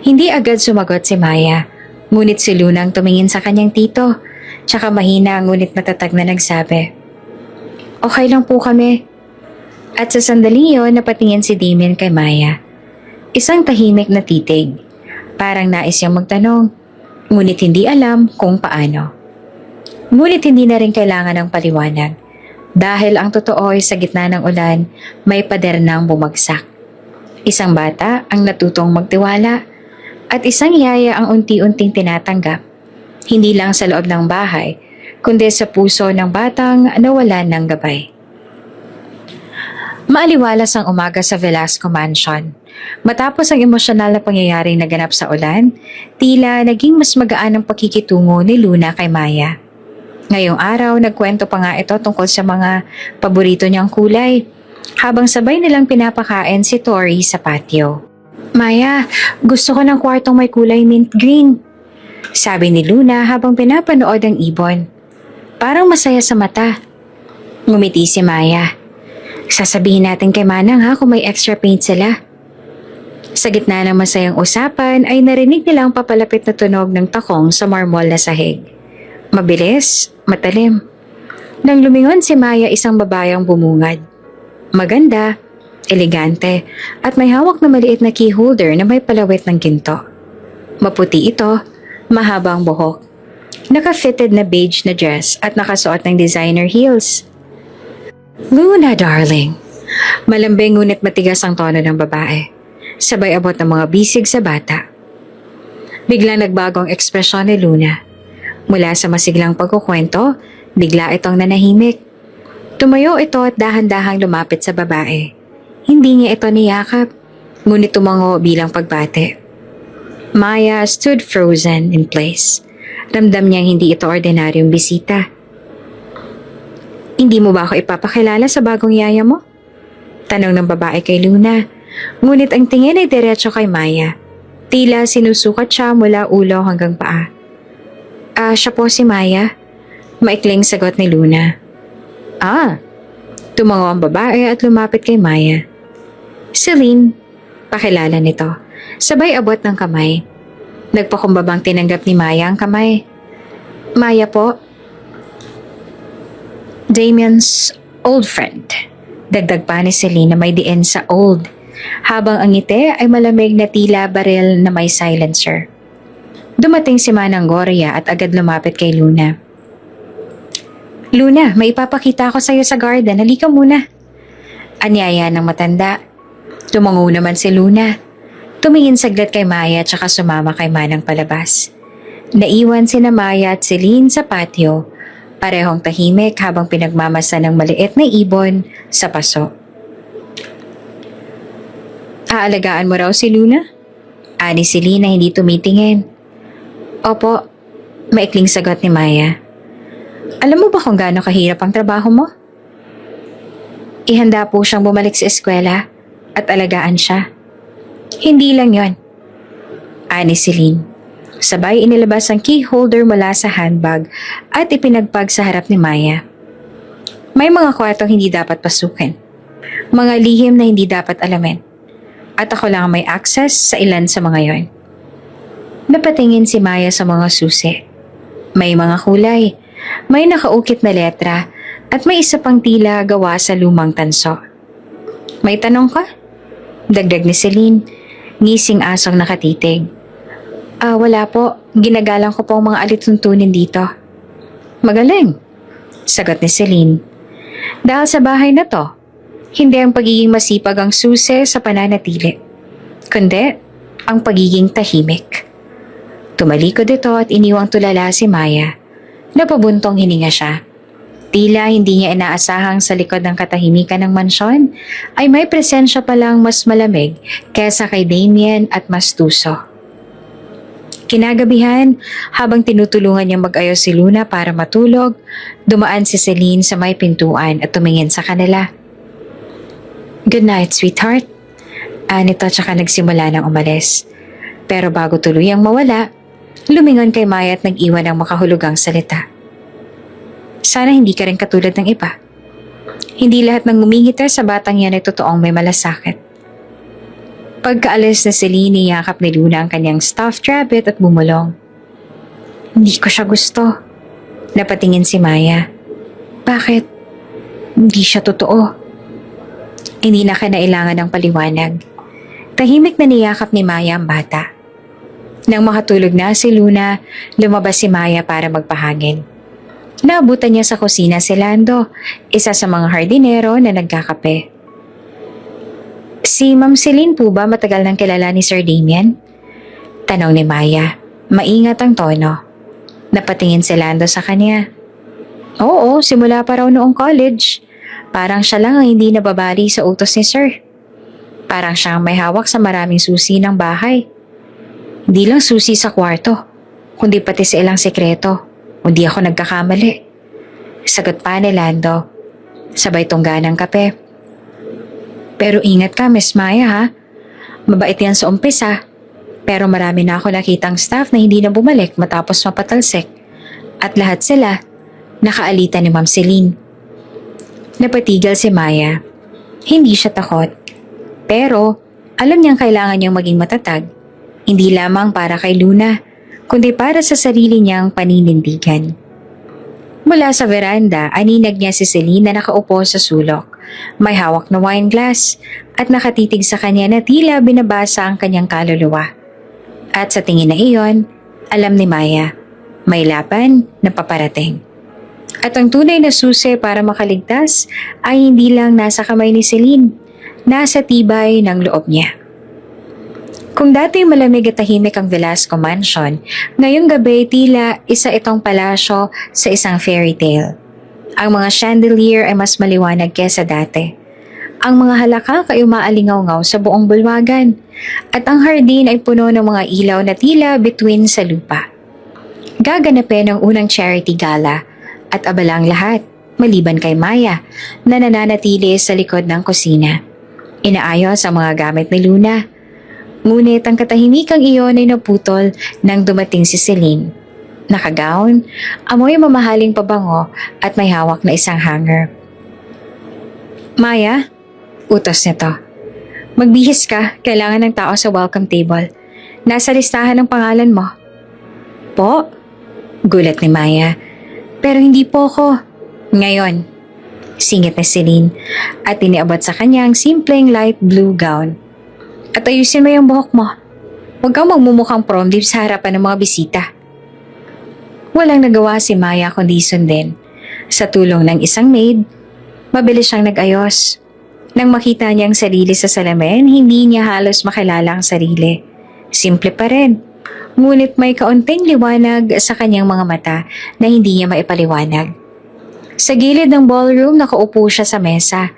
Hindi agad sumagot si Maya. Ngunit si Luna ang tumingin sa kanyang tito. Tsaka mahina ngunit matatag na nagsabi. Okay lang po kami. At sa sandali yun, napatingin si Damien kay Maya. Isang tahimik na titig. Parang nais niyang magtanong, ngunit hindi alam kung paano. Ngunit hindi na rin kailangan ng paliwanag dahil ang totoo ay sa gitna ng ulan may pader nang bumagsak. Isang bata ang natutong magtiwala at isang yaya ang unti-unting tinatanggap, hindi lang sa loob ng bahay, kundi sa puso ng batang nawalan ng gabay. Maaliwalas ang umaga sa Velasco Mansion. Matapos ang emosyonal na pangyayaring naganap sa ulan, tila naging mas magaan ang pakikitungo ni Luna kay Maya. Ngayong araw, nagkwento pa nga ito tungkol sa mga paborito niyang kulay, habang sabay nilang pinapakain si Tori sa patio. Maya, gusto ko ng kwartong may kulay mint green, sabi ni Luna habang pinapanood ang ibon. Parang masaya sa mata. Ngumiti si Maya. Sasabihin natin kay Manang ha kung may extra paint sila. Sa gitna ng masayang usapan ay narinig nila ang papalapit na tunog ng takong sa marmol na sahig. Mabilis, matalim. Nang lumingon si Maya, isang babayang bumungad. Maganda, elegante, at may hawak na maliit na key holder na may palawit ng ginto. Maputi ito, mahabang buhok. Naka-fitted na beige na dress at nakasuot ng designer heels. Luna, darling. Malambing ngunit matigas ang tono ng babae. Sabay abot ng mga bisig sa bata. Biglang nagbago ang ekspresyon ni Luna. Mula sa masiglang pagkukwento, bigla itong nanahimik. Tumayo ito at dahan-dahang lumapit sa babae. Hindi niya ito niyakap, ngunit tumango bilang pagbate. Maya stood frozen in place. Ramdam niyang hindi ito ordinaryong bisita. Hindi mo ba ako ipapakilala sa bagong yaya mo? Tanong ng babae kay Luna. Ngunit ang tingin ay diretso kay Maya. Tila sinusukat siya mula ulo hanggang paa. Siya po si Maya. Maikling sagot ni Luna. Tumango ang babae at lumapit kay Maya. Celine, pakilala nito. Sabay abot ng kamay. Nagpakumbabang tinanggap ni Maya ang kamay. Maya po. Damian's old friend. Dagdag pa ni Celine na may diin sa old. Habang ang ngiti ay malamig na tila baril na may silencer. Dumating si Manang Gloria at agad lumapit kay Luna. Luna, may ipapakita ako sa iyo sa garden. Halika muna. Anyaya ng matanda. Tumango naman si Luna. Tumingin saglit kay Maya at saka sumama kay Manang palabas. Naiwan sina Maya at Celine sa patio. Parehong tahimik habang pinagmamasa ng maliit na ibon sa paso. Aalagaan mo raw si Luna? Ani si Celine na hindi tumitingin. Opo, maikling sagot ni Maya. Alam mo ba kung gaano kahirap ang trabaho mo? Ihanda po siyang bumalik sa eskwela at alagaan siya. Hindi lang yon. Ani si Celine. Sabay inilabas ang key holder mula sa handbag at ipinagpag sa harap ni Maya. May mga kwartong hindi dapat pasukin. Mga lihim na hindi dapat alamin. At ako lang may access sa ilan sa mga yon. Napatingin si Maya sa mga susi. May mga kulay, may nakaukit na letra, at may isa pang tila gawa sa lumang tanso. May tanong ka? Dagdag ni Celine, ngising asong nakatitig. Wala po. Ginagalang ko po ang mga alituntunin dito. Magaling, sagot ni Celine. Dahil sa bahay na to, hindi ang pagiging masipag ang susi sa pananatili, kundi ang pagiging tahimik. Tumalikod ito at iniwang tulala si Maya. Napabuntong hininga siya. Tila hindi niya inaasahang sa likod ng katahimikan ng mansyon ay may presensya palang mas malamig kesa kay Damien at mas tuso. Kinagabihan, habang tinutulungan niyang mag-ayos si Luna para matulog, dumaan si Celine sa may pintuan at tumingin sa kanila. Good night, sweetheart. Nito tsaka nagsimula ng umalis. Pero bago tuluyang mawala, lumingon kay Maya at nag-iwan ng makahulugang salita. Sana hindi ka rin katulad ng iba. Hindi lahat ng ngumingiti sa batang yan ay totoong may malasakit. Pagkaalis na Celine, niyakap ni Luna ang kanyang stuffed rabbit at bumulong. Hindi ko siya gusto. Napatingin si Maya. Bakit? Hindi siya totoo. Hindi na kinailangan ng paliwanag. Tahimik na niyakap ni Maya ang bata. Nang makatulog na si Luna, lumabas si Maya para magpahangin. Naabutan niya sa kusina si Lando, isa sa mga hardinero na nagkakape. Si Ma'am Celine po ba matagal nang kilala ni Sir Damien? Tanong ni Maya. Maingat ang tono. Napatingin si Lando sa kanya. Oo, simula pa raw noong college. Parang siya lang ang hindi nababali sa utos ni Sir. Parang siyang may hawak sa maraming susi ng bahay. Hindi lang susi sa kwarto, kundi pati sa ilang sekreto. Hindi ako nagkakamali. Sagot pa ni Lando. Sabay tungga ng kape. Pero ingat ka, Miss Maya ha. Mabait yan sa umpisa. Pero marami na ako nakitang staff na hindi na bumalik matapos mapatalsik. At lahat sila, nakaalitan ni Ma'am Celine. Napatigil si Maya. Hindi siya takot. Pero alam niyang kailangan niyang maging matatag. Hindi lamang para kay Luna, kundi para sa sarili niyang paninindigan. Mula sa veranda, aninag niya si Celine na nakaupo sa sulok. May hawak na wine glass at nakatitig sa kanya na tila binabasa ang kanyang kaluluwa. At sa tingin na iyon, alam ni Maya, may laban na paparating. At ang tunay na susi para makaligtas ay hindi lang nasa kamay ni Celine, nasa tibay ng loob niya. Kung dati malamig at tahimik ang Velasco Mansion, ngayong gabi tila isa itong palasyo sa isang fairy tale. Ang mga chandelier ay mas maliwanag kesa dati. Ang mga halakak ay umaalingaw-ngaw sa buong bulwagan at ang hardin ay puno ng mga ilaw na tila bituin sa lupa. Gaganapin ang unang charity gala at abala ang lahat, maliban kay Maya na nananatili sa likod ng kusina. Inaayos ang mga gamit ni Luna. Ngunit ang katahimikang iyon ay naputol nang dumating si Celine. Nakagown, amoy mamahaling pabango at may hawak na isang hanger. Maya, utos nito. Magbihis ka, kailangan ng tao sa welcome table. Nasa listahan ng pangalan mo. Po? Gulat ni Maya. Pero hindi po ko. Ngayon, singit ni Celine at iniabot sa kanya ang simpleng light blue gown. At ayusin mo yung buhok mo. Huwag kang magmumukhang prom dip sa harapan ng mga bisita. Walang nagawa si Maya kundi sundin. Sa tulong ng isang maid, mabilis siyang nag-ayos. Nang makita niya ang sarili sa salamin, hindi niya halos makilala ang sarili. Simple pa rin. Ngunit may kaunting liwanag sa kanyang mga mata na hindi niya maipaliwanag. Sa gilid ng ballroom, nakaupo siya sa mesa.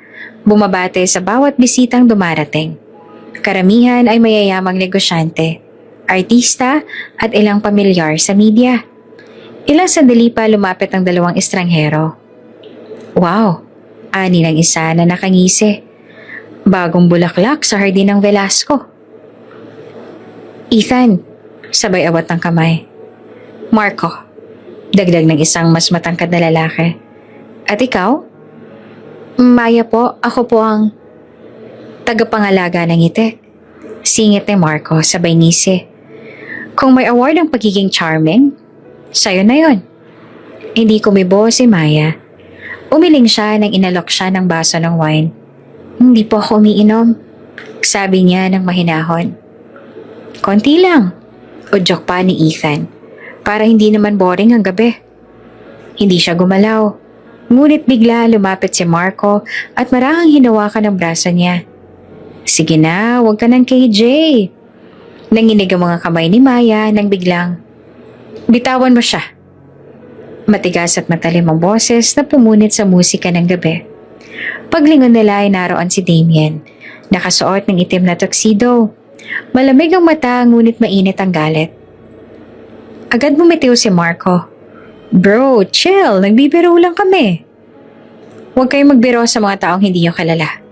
Bumabate sa bawat bisitang dumarating. Karamihan ay mayayamang negosyante, artista at ilang pamilyar sa media. Ilang sandali pa lumapit ang dalawang estranghero. Wow, ani ng isa na nakangisi. Bagong bulaklak sa hardin ng Velasco. Ethan, sabay awat ng kamay. Marco, dagdag ng isang mas matangkad na lalaki. At ikaw? Maya po, ako po ang tagapangalaga ng ngiti. Singit ni Marco sabay ngisi. Kung may award ang pagiging charming, sayo na yon. Hindi kumibo si Maya. Umiling siya nang inalok siya ng baso ng wine. Hindi po ako umiinom, sabi niya ng mahinahon. Konti lang, udyok pa ni Ethan, para hindi naman boring ang gabi. Hindi siya gumalaw, ngunit bigla lumapit si Marco at marahang hinawakan ang braso niya. Sige na, huwag ka ng KJ. Nanginig ang mga kamay ni Maya nang biglang, bitawan mo siya. Matigas at matalim ang boses na pumunit sa musika ng gabi. Paglingon nila ay naroon si Damien, nakasuot ng itim na tuxedo. Malamig ang mata ngunit mainit ang galit. Agad bumitiw si Marco. Bro, chill, nagbibiro lang kami. Huwag kayong magbiro sa mga taong hindi niyo kilala.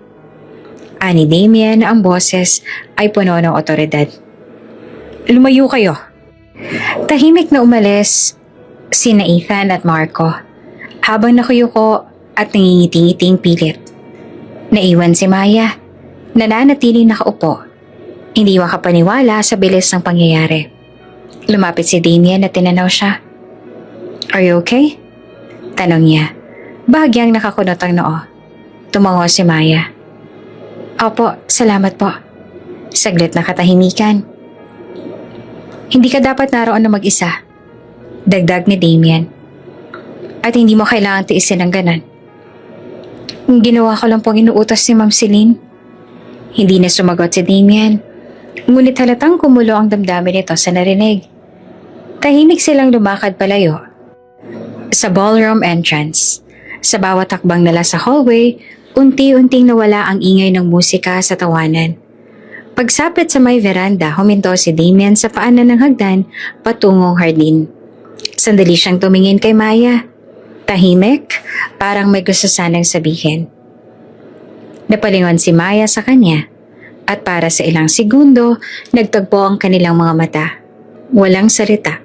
Ani Damien, ang boses ay puno ng otoridad. Lumayo kayo. Tahimik na umalis sina Ethan at Marco habang nakuyuko at nangingiting-iting pilit. Naiwan si Maya, nananatiling nakaupo. Hindi makapaniwala sa bilis ng pangyayari. Lumapit si Damien at tinanaw siya. Are you okay? Tanong niya. Bahagyang nakakunot ang noo. Tumango si Maya. Opo, salamat po. Saglit na katahimikan. Hindi ka dapat naroon na mag-isa. Dagdag ni Damien. At hindi mo kailangan tiisin ng ganan. Ginawa ko lang pong inuutos ni Ma'am Celine. Hindi na sumagot si Damien. Ngunit halatang kumulo ang damdamin nito sa narinig. Tahimik silang lumakad palayo. Sa ballroom entrance, sa bawat takbang nila sa hallway, unti-unting nawala ang ingay ng musika sa tawanan. Pagsapit sa may veranda, huminto si Damien sa paanan ng hagdan patungong hardin. Sandali siyang tumingin kay Maya. Tahimik, parang may gusto sanang sabihin. Napalingon si Maya sa kanya at para sa ilang segundo, nagtagpo ang kanilang mga mata. Walang salita.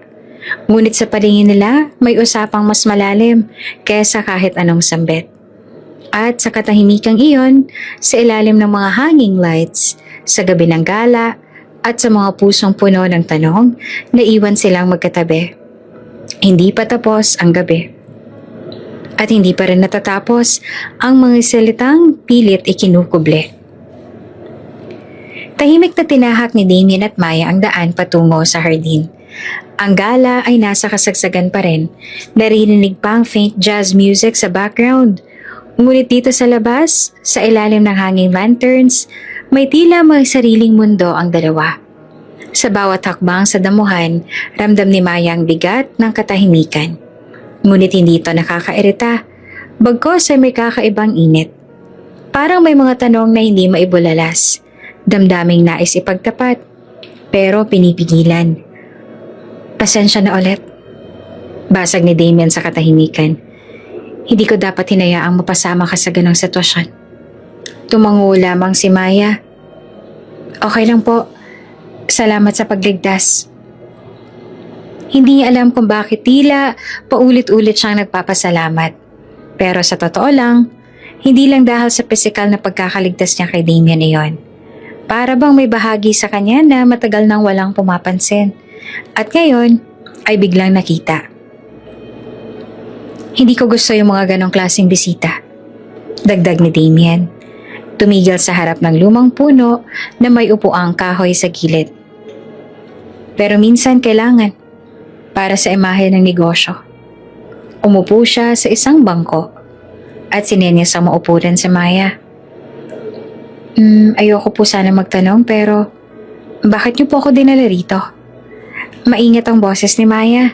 Ngunit sa palingin nila, may usapang mas malalim kaysa kahit anong sambit. At sa katahimikang iyon, sa ilalim ng mga hanging lights, sa gabi ng gala, at sa mga pusong puno ng tanong, naiwan silang magkatabi. Hindi pa tapos ang gabi. At hindi pa rin natatapos ang mga salitang pilit ikinukuble. Tahimik na tinahak ni Damien at Maya ang daan patungo sa hardin. Ang gala ay nasa kasagsagan pa rin. Narinig pa ang faint jazz music sa background. Ngunit dito sa labas, sa ilalim ng hanging lanterns, may tila may sariling mundo ang dalawa. Sa bawat hakbang sa damuhan, ramdam ni Maya ang bigat ng katahimikan. Ngunit hindi ito nakakairita, bagkos ay may kakaibang init. Parang may mga tanong na hindi maibulalas, damdaming nais ipagtapat, pero pinipigilan. Pasensya na ulit. Basag ni Damien sa katahimikan. Hindi ko dapat hinayaang mapasama ka sa ganong sitwasyon. Tumango lamang si Maya. Okay lang po. Salamat sa pagligtas. Hindi niya alam kung bakit tila paulit-ulit siyang nagpapasalamat. Pero sa totoo lang, hindi lang dahil sa pisikal na pagkakaligtas niya kay Damien iyon. Para bang may bahagi sa kanya na matagal nang walang pumapansin. At ngayon ay biglang nakita. Hindi ko gusto yung mga ganong klaseng bisita. Dagdag ni Damien. Tumigil sa harap ng lumang puno na may upuang kahoy sa gilid. Pero minsan kailangan. Para sa imahe ng negosyo. Umupo siya sa isang bangko at sinenyas ang maupo rin si Maya. Ayoko po sana magtanong pero bakit niyo po ako dinala rito? Maingat ang boses ni Maya.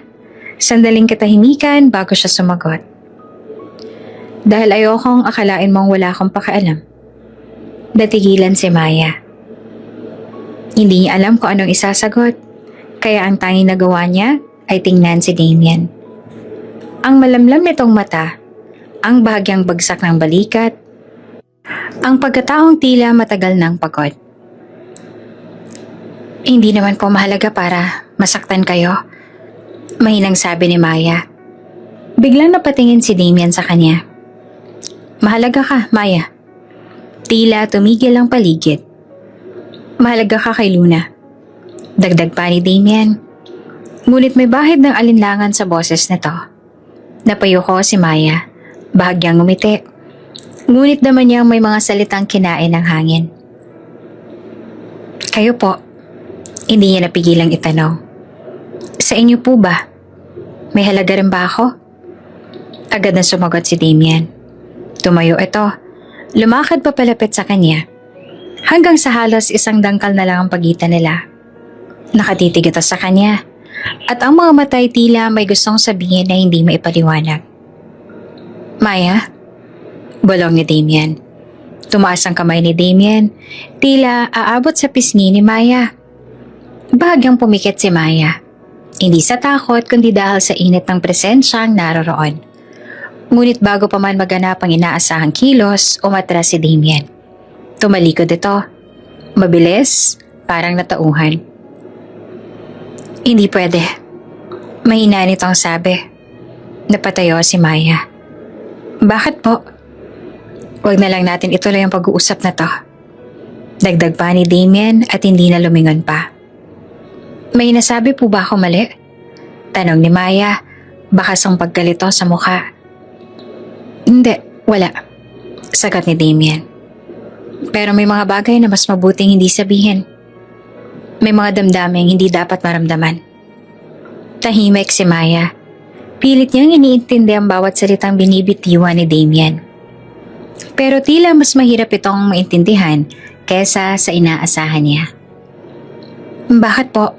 Sandaling katahimikan bago siya sumagot. Dahil ayokong akalain mong wala akong pakialam. Natigilan si Maya. Hindi niya alam kung anong isasagot, kaya ang tanging nagawa niya ay tingnan si Damien. Ang malamlam nitong mata, ang bahagyang bagsak ng balikat, ang pagkataong tila matagal ng pagod. Hindi naman po mahalaga para masaktan kayo, mahinang sabi ni Maya. Biglang napatingin si Damien sa kanya. Mahalaga ka, Maya. Tila tumigil ang paligid. Mahalaga ka kay Luna. Dagdag pa ni Damien. Ngunit may bahid ng alinlangan sa boses nito. Napayuko si Maya, bahagyang ngumiti. Ngunit naman niyang may mga salitang kinain ng hangin. Kayo po, hindi niya napigilang itanong. Sa inyo po ba? May halaga rin ba ako? Agad na sumagot si Damien. Tumayo ito, lumakad pa palapit sa kanya. Hanggang sa halos isang dangkal na lang ang pagitan nila. Nakatitig ito sa kanya. At ang mga matay tila may gustong sabihin na hindi maipaliwanag. Maya? Bulong ni Damien. Tumaas ang kamay ni Damien, tila aabot sa pisngi ni Maya. Bahagyang pumikit si Maya. Hindi sa takot kundi dahil sa init ng presensyang naroroon. Ngunit bago pa man maganap ang inaasahang kilos, umatras si Damien. Tumalikod ito. Mabilis, parang natauhan. Hindi pwede. Mahina nitong sabi. Napatayo si Maya. Bakit po? Huwag na lang natin ituloy ang pag-uusap na to. Dagdag pa ni Damien at hindi na lumingon pa. May nasabi po ba ako mali? Tanong ni Maya, bakas ang pagkalito sa mukha. Hindi, wala. Sagot ni Damien. Pero may mga bagay na mas mabuting hindi sabihin. May mga damdaming hindi dapat maramdaman. Tahimik si Maya. Pilit niyang iniintindi ang bawat salitang binibitiwan ni Damien. Pero tila mas mahirap itong maintindihan kesa sa inaasahan niya. Bakit po?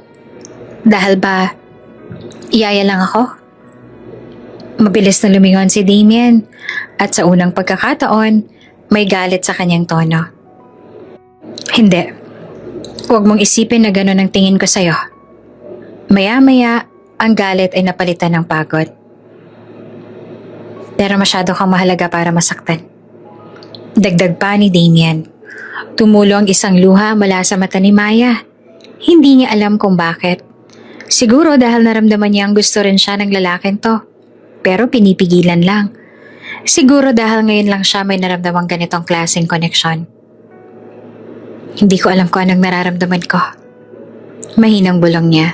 Dahil ba iyaya lang ako? Mabilis na lumingon si Damien at sa unang pagkakataon, may galit sa kanyang tono. Hindi. Huwag mong isipin na gano'n ang tingin ko sa'yo. Maya-maya, ang galit ay napalitan ng pagod. Pero masyado kang mahalaga para masaktan. Dagdag pa ni Damien. Tumulo ang isang luha mula sa mata ni Maya. Hindi niya alam kung bakit. Siguro dahil naramdaman niya ang gusto rin siya ng lalaking to. Pero pinipigilan lang. Siguro dahil ngayon lang siya may naramdamang ganitong klaseng koneksyon. Hindi ko alam kung anong nararamdaman ko. Mahinang bulong niya.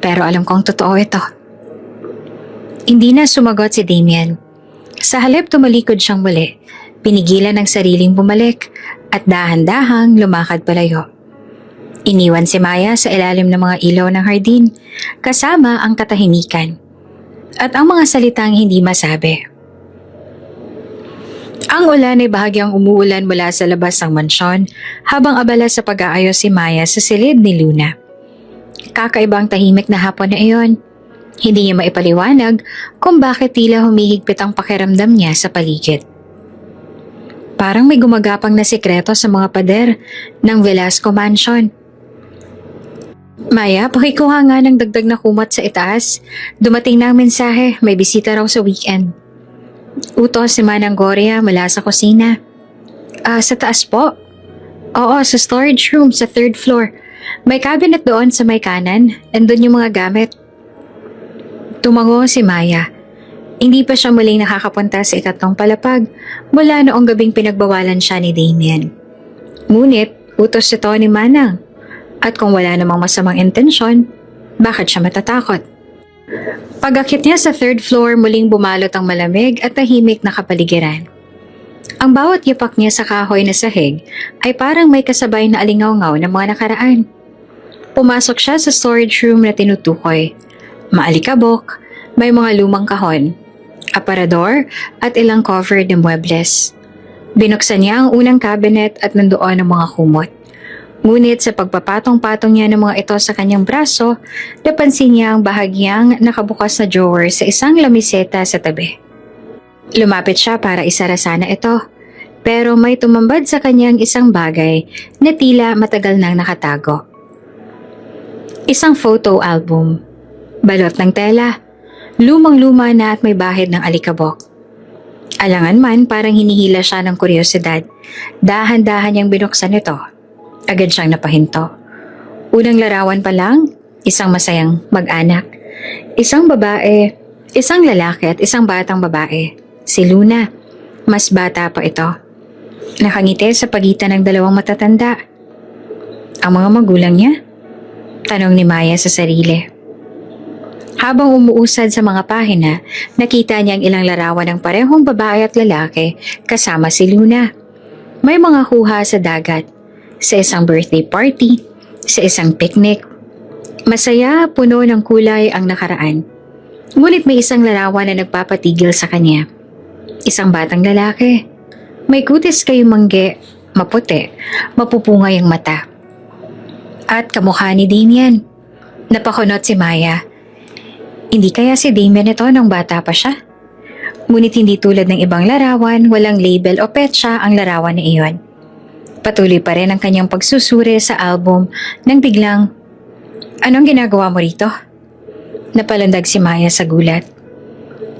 Pero alam kong totoo ito. Hindi na sumagot si Damien. Sa halip tumalikod siyang muli. Pinigilan ang sariling bumalik at dahan-dahang lumakad palayo. Iniwan si Maya sa ilalim ng mga ilaw ng hardin kasama ang katahimikan at ang mga salitang hindi masabi. Ang ulan ay bahagyang umuulan mula sa labas ng mansyon habang abala sa pag-aayos si Maya sa silid ni Luna. Kakaibang tahimik na hapon na iyon. Hindi niya maipaliwanag kung bakit tila humihigpit ang pakiramdam niya sa paligid. Parang may gumagapang na sikreto sa mga pader ng Velasco Mansion. Maya, pakikuha nga ng dagdag na kumot sa itaas. Dumating na ang mensahe, may bisita raw sa weekend. Utos si Manang Gloria mula sa kusina. Sa taas po? Oo, sa storage room sa 3rd floor. May cabinet doon sa may kanan, andun yung mga gamit. Tumango si Maya. Hindi pa siya muling nakakapunta sa ikatlong palapag mula noong gabing pinagbawalan siya ni Damien. Ngunit, utos ito ni Manang. At kung wala namang masamang intensyon, bakit siya matatakot? Pag-akit niya sa 3rd floor, muling bumalot ang malamig at tahimik na kapaligiran. Ang bawat yapak niya sa kahoy na sahig ay parang may kasabay na alingaw-ngaw ng mga nakaraan. Pumasok siya sa storage room na tinutukoy. Maalikabok, may mga lumang kahon, aparador at ilang covered na muebles. Binuksan niya ang unang cabinet at nandoon ang mga kumot. Ngunit sa pagpapatong-patong niya ng mga ito sa kanyang braso, napansin niya ang bahagyang nakabukas na drawer sa isang lamiseta sa tabi. Lumapit siya para isara sana ito, pero may tumambad sa kanyang isang bagay na tila matagal nang nakatago. Isang photo album, balot ng tela, lumang-luma na at may bahid ng alikabok. Alangan man parang hinihila siya ng kuryosidad, dahan-dahan niyang binuksan ito. Agad siyang napahinto. Unang larawan pa lang, isang masayang mag-anak. Isang babae, isang lalaki at isang batang babae. Si Luna, mas bata pa ito. Nakangiti sa pagitan ng dalawang matatanda. Ang mga magulang niya? Tanong ni Maya sa sarili. Habang umuusad sa mga pahina, nakita niya ang ilang larawan ng parehong babae at lalaki kasama si Luna. May mga kuha sa dagat, sa isang birthday party, sa isang picnic. Masaya, puno ng kulay ang nakaraan. Ngunit may isang larawan na nagpapatigil sa kanya. Isang batang lalaki. May kutis kayong mangge, maputi, mapupungay ang mata. At kamukha ni Damien. Napakunot si Maya. Hindi kaya si Damien ito nung bata pa siya? Ngunit hindi tulad ng ibang larawan, walang label o petsa ang larawan na iyon. Patuloy pa rin ang kanyang pagsusuri sa album nang biglang, "Anong ginagawa mo rito?" Napalandag si Maya sa gulat.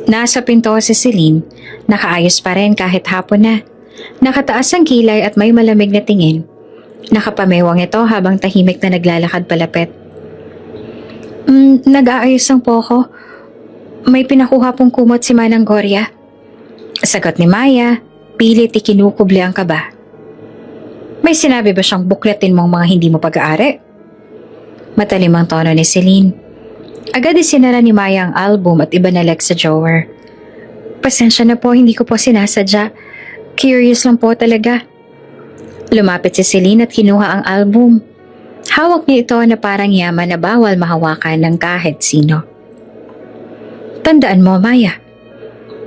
Nasa pinto si Celine, nakaayos pa rin kahit hapon na. Nakataas ang kilay at may malamig na tingin. Nakapamewang ito habang tahimik na naglalakad palapit. Nag-aayos lang po ako. May pinakuha pong kumot si Manang Gloria." Sagot ni Maya, pilit ikinukubli ang kaba. "May sinabi ba siyang bukletin mong mga hindi mo pag-aari?" Matalim ang tono ni Celine. Agad isinara ni Maya ang album at ibinalag sa drawer. "Pasensya na po, hindi ko po sinasadya. Curious lang po talaga." Lumapit si Celine at kinuha ang album. Hawak niya ito na parang yaman na bawal mahawakan ng kahit sino. Tandaan mo, Maya.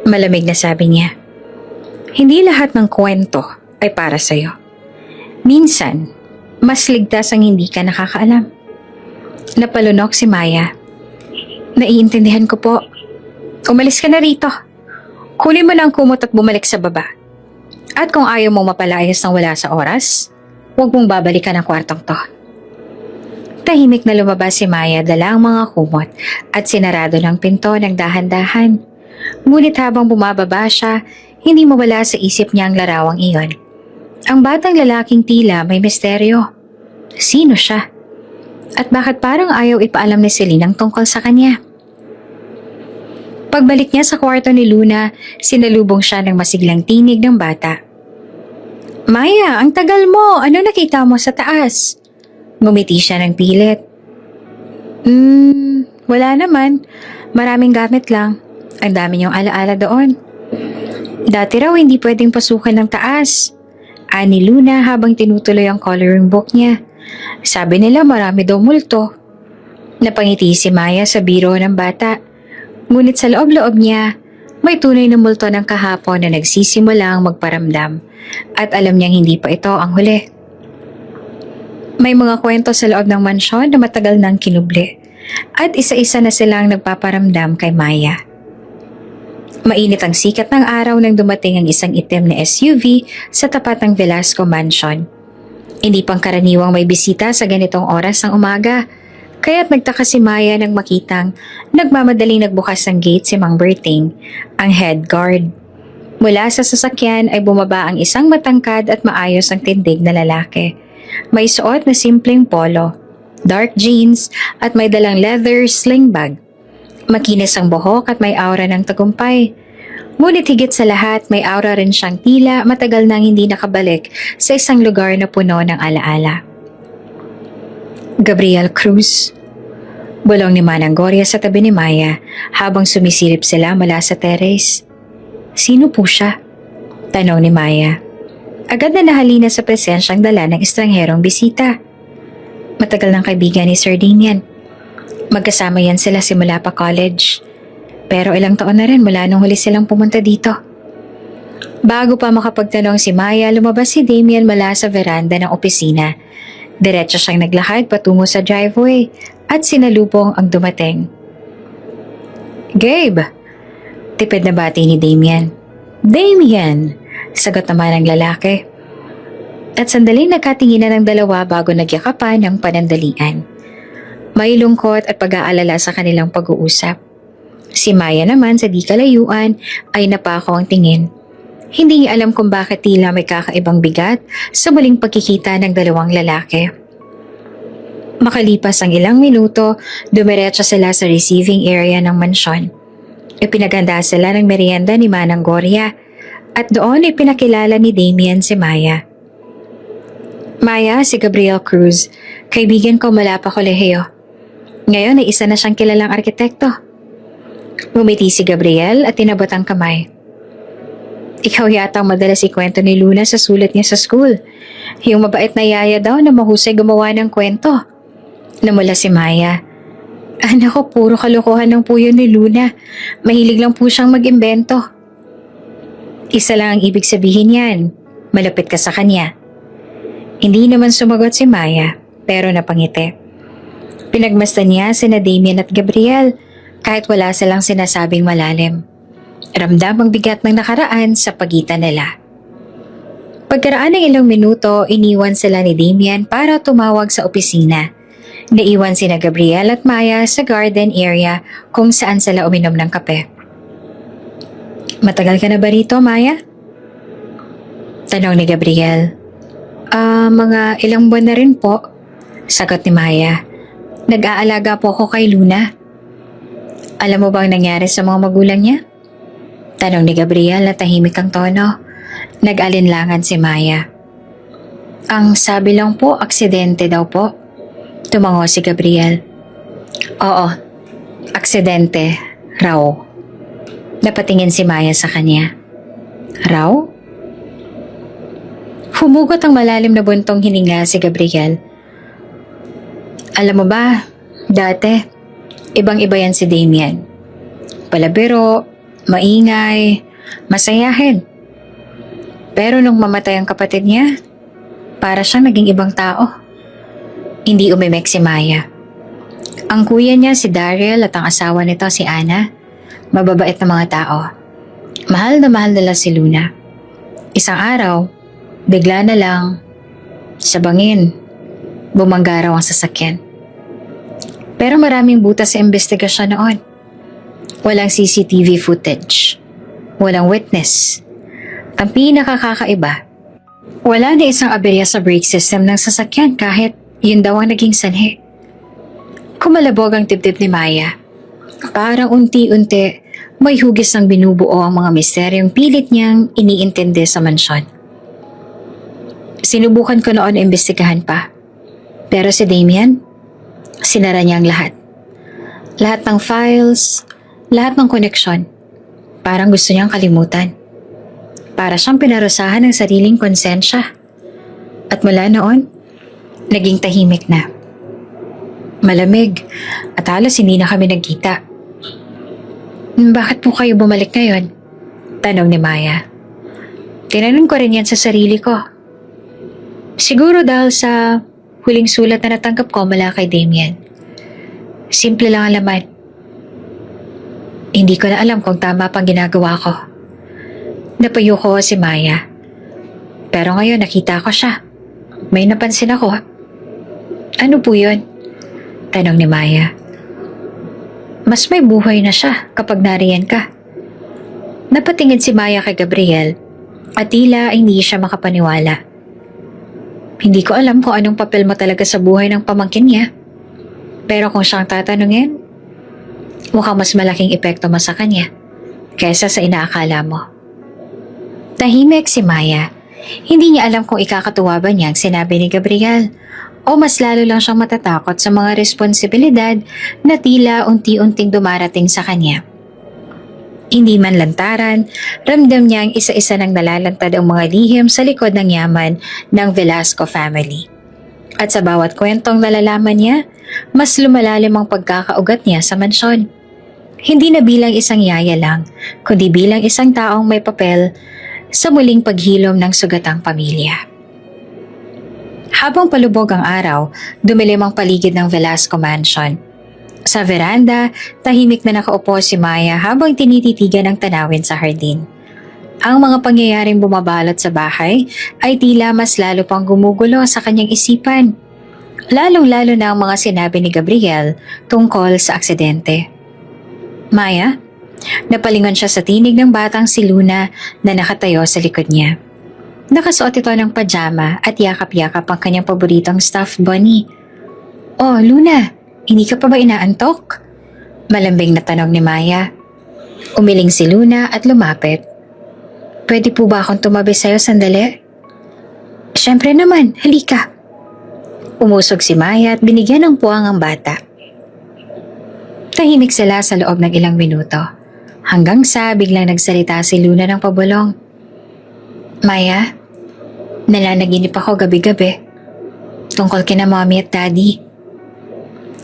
Malamig na sabi niya. Hindi lahat ng kwento ay para sa'yo. Minsan, mas ligtas ang hindi ka nakakaalam. Napalunok si Maya. Naiintindihan ko po. Umalis ka na rito. Kunin mo na ang kumot at bumalik sa baba. At kung ayaw mong mapalayas ng wala sa oras, huwag mong babalikan ang kwartong to. Tahimik na lumabas si Maya dala ang mga kumot at sinarado ng pinto ng dahan-dahan. Ngunit habang bumababa siya, hindi mawala sa isip niya ang larawang iyon. Ang batang lalaking tila may misteryo. Sino siya? At bakit parang ayaw ipaalam ni Celine ang tungkol sa kanya? Pagbalik niya sa kwarto ni Luna, sinalubong siya ng masiglang tinig ng bata. Maya, ang tagal mo. Ano nakita mo sa taas? Ngumiti siya ng pilit. Wala naman. Maraming gamit lang. Ang dami niyong alaala doon. Dati raw hindi pwedeng pasukan ng taas. Ani Luna habang tinutuloy ang coloring book niya. Sabi nila marami daw multo. Napangiti si Maya sa biro ng bata. Ngunit sa loob-loob niya, may tunay na multo ng kahapon na nagsisimulang magparamdam. At alam niyang hindi pa ito ang huli. May mga kwento sa loob ng mansyon na matagal nang kinubli. At isa-isa na silang nagpaparamdam kay Maya. Mainit ang sikat ng araw nang dumating ang isang itim na SUV sa tapat ng Velasco Mansion. Hindi pang karaniwang may bisita sa ganitong oras ng umaga, kaya't nagtaka si Maya nang makitang nagmamadaling nagbukas ng gate si Mang Berting, ang head guard. Mula sa sasakyan ay bumaba ang isang matangkad at maayos ang tindig na lalaki. May suot na simpleng polo, dark jeans at may dalang leather sling bag. Makinis ang buhok at may aura ng tagumpay. Ngunit higit sa lahat, may aura rin siyang tila matagal nang hindi nakabalik sa isang lugar na puno ng alaala. Gabriel Cruz. Bulong ni Manang Gloria sa tabi ni Maya habang sumisilip sila mula sa terrace. Sino po siya? Tanong ni Maya. Agad na nahalina sa presensyang dala ng estrangherong bisita. Matagal ng kaibigan ni Sir Damian. Magkasama yan sila simula pa college. Pero ilang taon na rin mula nung huli silang pumunta dito. Bago pa makapagtanong si Maya, lumabas si Damian mula sa veranda ng opisina. Diretso siyang naglakad patungo sa driveway at sinalubong ang dumating. Gabe! Tipid na bati ni Damian. Damian! Sagot naman ng lalaki. At sandaling nagkatinginan ng dalawa bago nagyakapan ng panandalian. May lungkot at pag-aalala sa kanilang pag-uusap. Si Maya naman sa di kalayuan ay napako ang tingin. Hindi niya alam kung bakit tila may kakaibang bigat sa muling pagkikita ng dalawang lalaki. Makalipas ang ilang minuto, dumiretso sila sa receiving area ng mansyon. Ipinaganda sila ng merienda ni Manang Gloria at doon ipinakilala ni Damian si Maya. Maya, si Gabriel Cruz, kaibigan ko mula pa kolehiyo. Ngayon ay isa na siyang kilalang arkitekto. Ngumiti si Gabriel at tinabot ang kamay. Ikaw yata ang madalas ikwento ni Luna sa sulat niya sa school. Yung mabait na yaya daw na mahusay gumawa ng kwento. Namula si Maya. Anak ko, puro kalokohan ng puyo ni Luna. Mahilig lang po siyang mag-imbento. Isa lang ang ibig sabihin yan. Malapit ka sa kanya. Hindi naman sumagot si Maya, pero napangiti. Pinagmasdan niya sina Damian at Gabriel kahit wala silang sinasabing malalim. Ramdam ang bigat ng nakaraan sa pagitan nila. Pagkaraan ng ilang minuto, iniwan sila ni Damian para tumawag sa opisina. Naiwan sina Gabriel at Maya sa garden area kung saan sila uminom ng kape. Matagal ka na ba rito, Maya? Tanong ni Gabriel. Mga ilang buwan na rin po, sagot ni Maya. Nag-aalaga po ako kay Luna. Alam mo bang nangyari sa mga magulang niya? Tanong ni Gabriel na tahimik ang tono. Nag-alinlangan si Maya. Ang sabi lang po, aksidente daw po. Tumango si Gabriel. Oo, aksidente, raw. Napatingin si Maya sa kanya. Raw? Humugot ang malalim na buntong hininga si Gabriel. Alam mo ba, dati, ibang-iba yan si Damien. Palabiro, maingay, masayahin. Pero nung mamatay ang kapatid niya, para siyang naging ibang tao. Hindi umimek si Maya. Ang kuya niya si Daryl at ang asawa nito si Anna, mababait na mga tao. Mahal nila si Luna. Isang araw, bigla na lang, sa bangin, bumanggaraw ang sasakyan. Pero maraming butas sa investigasyon noon. Walang CCTV footage. Walang witness. Ang pinakakakaiba, wala na isang aberya sa brake system ng sasakyan kahit yun daw ang naging sanhi. Kumalabog ang dibdib ni Maya. Parang unti-unti may hugis ng binubuo ang mga misteryong pilit niyang iniintindi sa mansyon. Sinubukan ko noon na imbestigahan pa. Pero si Damien, sinara niya ang lahat. Lahat ng files, lahat ng koneksyon. Parang gusto niyang kalimutan. Para siyang pinarusahan ng sariling konsensya. At mula noon, naging tahimik na. Malamig at halos hindi na kami nagkita. Bakit po kayo bumalik ngayon? Tanong ni Maya. Tinanong ko rin yan sa sarili ko. Siguro dahil sa huling sulat na natanggap ko mula kay Damien. Simple lang ang laman. Hindi ko na alam kung tama pang ginagawa ko. Napayo ko si Maya. Pero ngayon nakita ko siya. May napansin ako. Ano po yun? Tanong ni Maya. Mas may buhay na siya kapag nariyan ka. Napatingin si Maya kay Gabriel at tila ay hindi siya makapaniwala. Hindi ko alam kung anong papel mo talaga sa buhay ng pamangkin niya. Pero kung siyang tatanungin, mukhang mas malaking epekto mo sa kanya kaysa sa inaakala mo. Tahimik si Maya. Hindi niya alam kung ikakatuwa ba niya ang sinabi ni Gabriel o mas lalo lang siyang matatakot sa mga responsibilidad na tila unti-unting dumarating sa kanya. Hindi man lantaran, ramdam niya ang isa-isa ng nalalantad ang mga lihim sa likod ng yaman ng Velasco family. At sa bawat kwentong nalalaman niya, mas lumalalim ang pagkakaugat niya sa mansyon. Hindi na bilang isang yaya lang, kundi bilang isang taong may papel sa muling paghilom ng sugatang pamilya. Habang palubog ang araw, dumilim ang paligid ng Velasco Mansion. Sa veranda, tahimik na nakaupo si Maya habang tinititigan ang tanawin sa hardin. Ang mga pangyayaring bumabalot sa bahay ay tila mas lalo pang gumugulo sa kanyang isipan. Lalong-lalo na ang mga sinabi ni Gabriel tungkol sa aksidente. Maya, napalingon siya sa tinig ng batang si Luna na nakatayo sa likod niya. Nakasuot ito ng pajama at yakap-yakap ang kanyang paboritong stuffed bunny. Oh, Luna, hindi ka pa ba inaantok? Malambing na tanong ni Maya. Umiling si Luna at lumapit. Pwede po ba akong tumabi sa'yo sandali? Siyempre naman, halika. Umusog si Maya at binigyan ng puwang ang bata. Tahimik sila sa loob ng ilang minuto. Hanggang sa biglang nagsalita si Luna ng pabulong. Maya, nananaginip ako gabi-gabi. Tungkol kina mommy at daddy.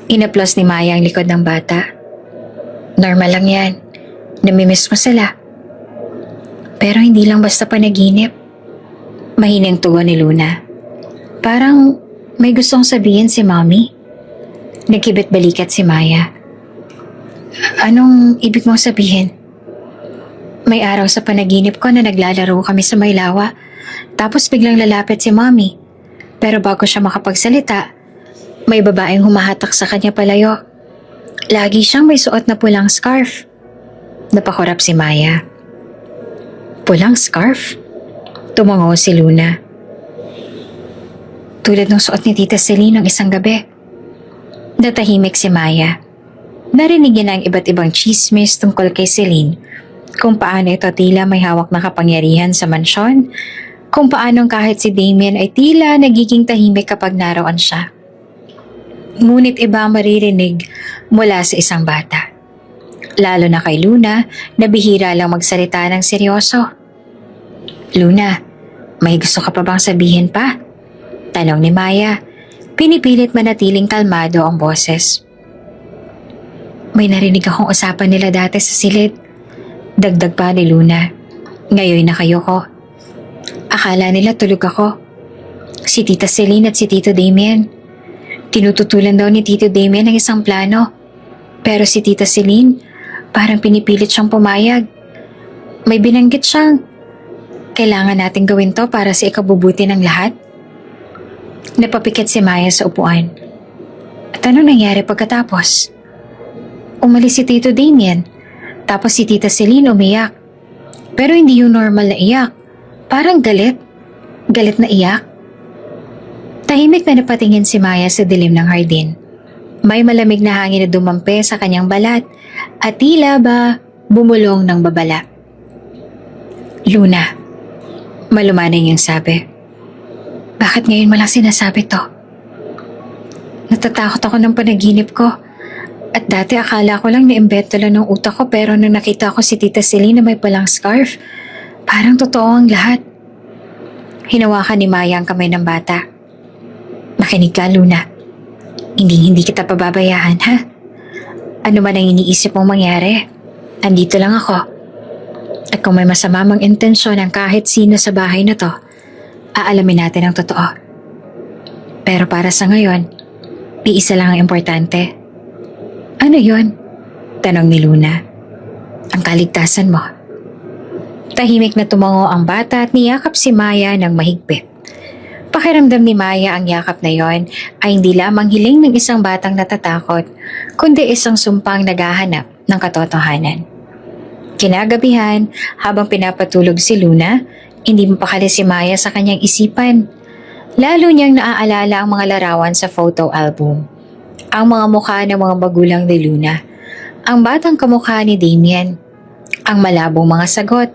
Inaplos ni Maya ang likod ng bata. Normal lang yan. Namimiss mo sila. Pero hindi lang basta panaginip. Mahinang tugon ni Luna. Parang may gustong sabihin si mommy. Nagkibit balikat si Maya. Anong ibig mong sabihin? May araw sa panaginip ko na naglalaro kami sa may lawa. Tapos biglang lalapit si mommy. Pero bago siya makapagsalita, may babaeng humahatak sa kanya palayo. Lagi siyang may suot na pulang scarf. Napakurap si Maya. Pulang scarf? Tumango si Luna. Tulad ng suot ni Tita Celine ng isang gabi. Natahimik si Maya. Narinig niya na ang iba't ibang chismis tungkol kay Celine. Kung paano ito tila may hawak na kapangyarihan sa mansyon. Kung paanong kahit si Damien ay tila nagiging tahimik kapag naroon siya. Ngunit iba ang maririnig mula sa isang bata. Lalo na kay Luna na bihira lang magsalita ng seryoso. Luna, may gusto ka pa bang sabihin pa? Tanong ni Maya. Pinipilit manatiling kalmado ang boses. May narinig akong usapan nila dati sa silid. Dagdag pa ni Luna. Ngayon na kayo ko. Akala nila tulog ako. Si Tita Celine at si Tito Damien. Tinututulan daw ni Tito Damien ang isang plano. Pero si Tita Celine, parang pinipilit siyang pumayag. May binanggit siyang, kailangan natin gawin to para sa ikabubuti ng lahat. Napapikit si Maya sa upuan. At ano nangyari pagkatapos? Umalis si Tito Damien, tapos si Tita Celine umiyak. Pero hindi yung normal na iyak. Parang galit. Galit na iyak. Tahimik na napatingin si Maya sa dilim ng hardin. May malamig na hangin na dumampi sa kanyang balat at tila ba bumulong ng babala. Luna, malumanay niyang sabi. Bakit ngayon mo lang sinasabi to? Natatakot ako ng panaginip ko. At dati akala ko lang naimbento lang ng utak ko, pero nung nakita ko si Tita Celine na may palang scarf, parang totoo ang lahat. Hinawakan ni Maya ang kamay ng bata. Makinig ka, Luna. Hindi kita pababayaan, ha? Ano man ang iniisip mong mangyari, andito lang ako. At kung may masama mang intensyon ng kahit sino sa bahay na to, aalamin natin ang totoo. Pero para sa ngayon, iisa lang ang importante. Ano yon? Tanong ni Luna. Ang kaligtasan mo. Tahimik na tumango ang bata at niyakap si Maya ng mahigpit. Pakiramdam ni Maya ang yakap na yon ay hindi lamang hiling ng isang batang natatakot, kundi isang sumpang naghahanap ng katotohanan. Kinagabihan, habang pinapatulog si Luna, hindi mapakali si Maya sa kanyang isipan. Lalo niyang naaalala ang mga larawan sa photo album. Ang mga mukha ng mga magulang ni Luna. Ang batang kamukha ni Damien. Ang malabong mga sagot.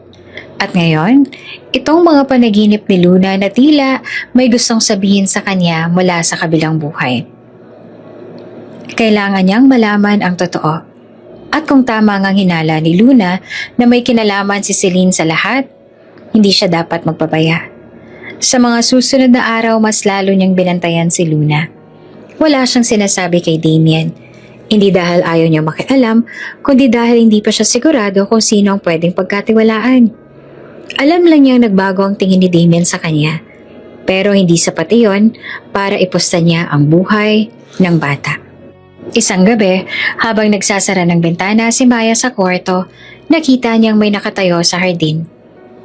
At ngayon, itong mga panaginip ni Luna na tila may gustong sabihin sa kanya mula sa kabilang buhay. Kailangan niyang malaman ang totoo. At kung tama ngang hinala ni Luna na may kinalaman si Celine sa lahat, hindi siya dapat magpabaya. Sa mga susunod na araw, mas lalo niyang binantayan si Luna. Wala siyang sinasabi kay Damien. Hindi dahil ayaw niya makialam, kundi dahil hindi pa siya sigurado kung sino ang pwedeng pagkatiwalaan. Alam lang niyang nagbago ang tingin ni Damien sa kanya. Pero hindi sapat iyon para ipusta niya ang buhay ng bata. Isang gabi, habang nagsasara ng bintana si Maya sa kwarto, nakita niyang may nakatayo sa hardin.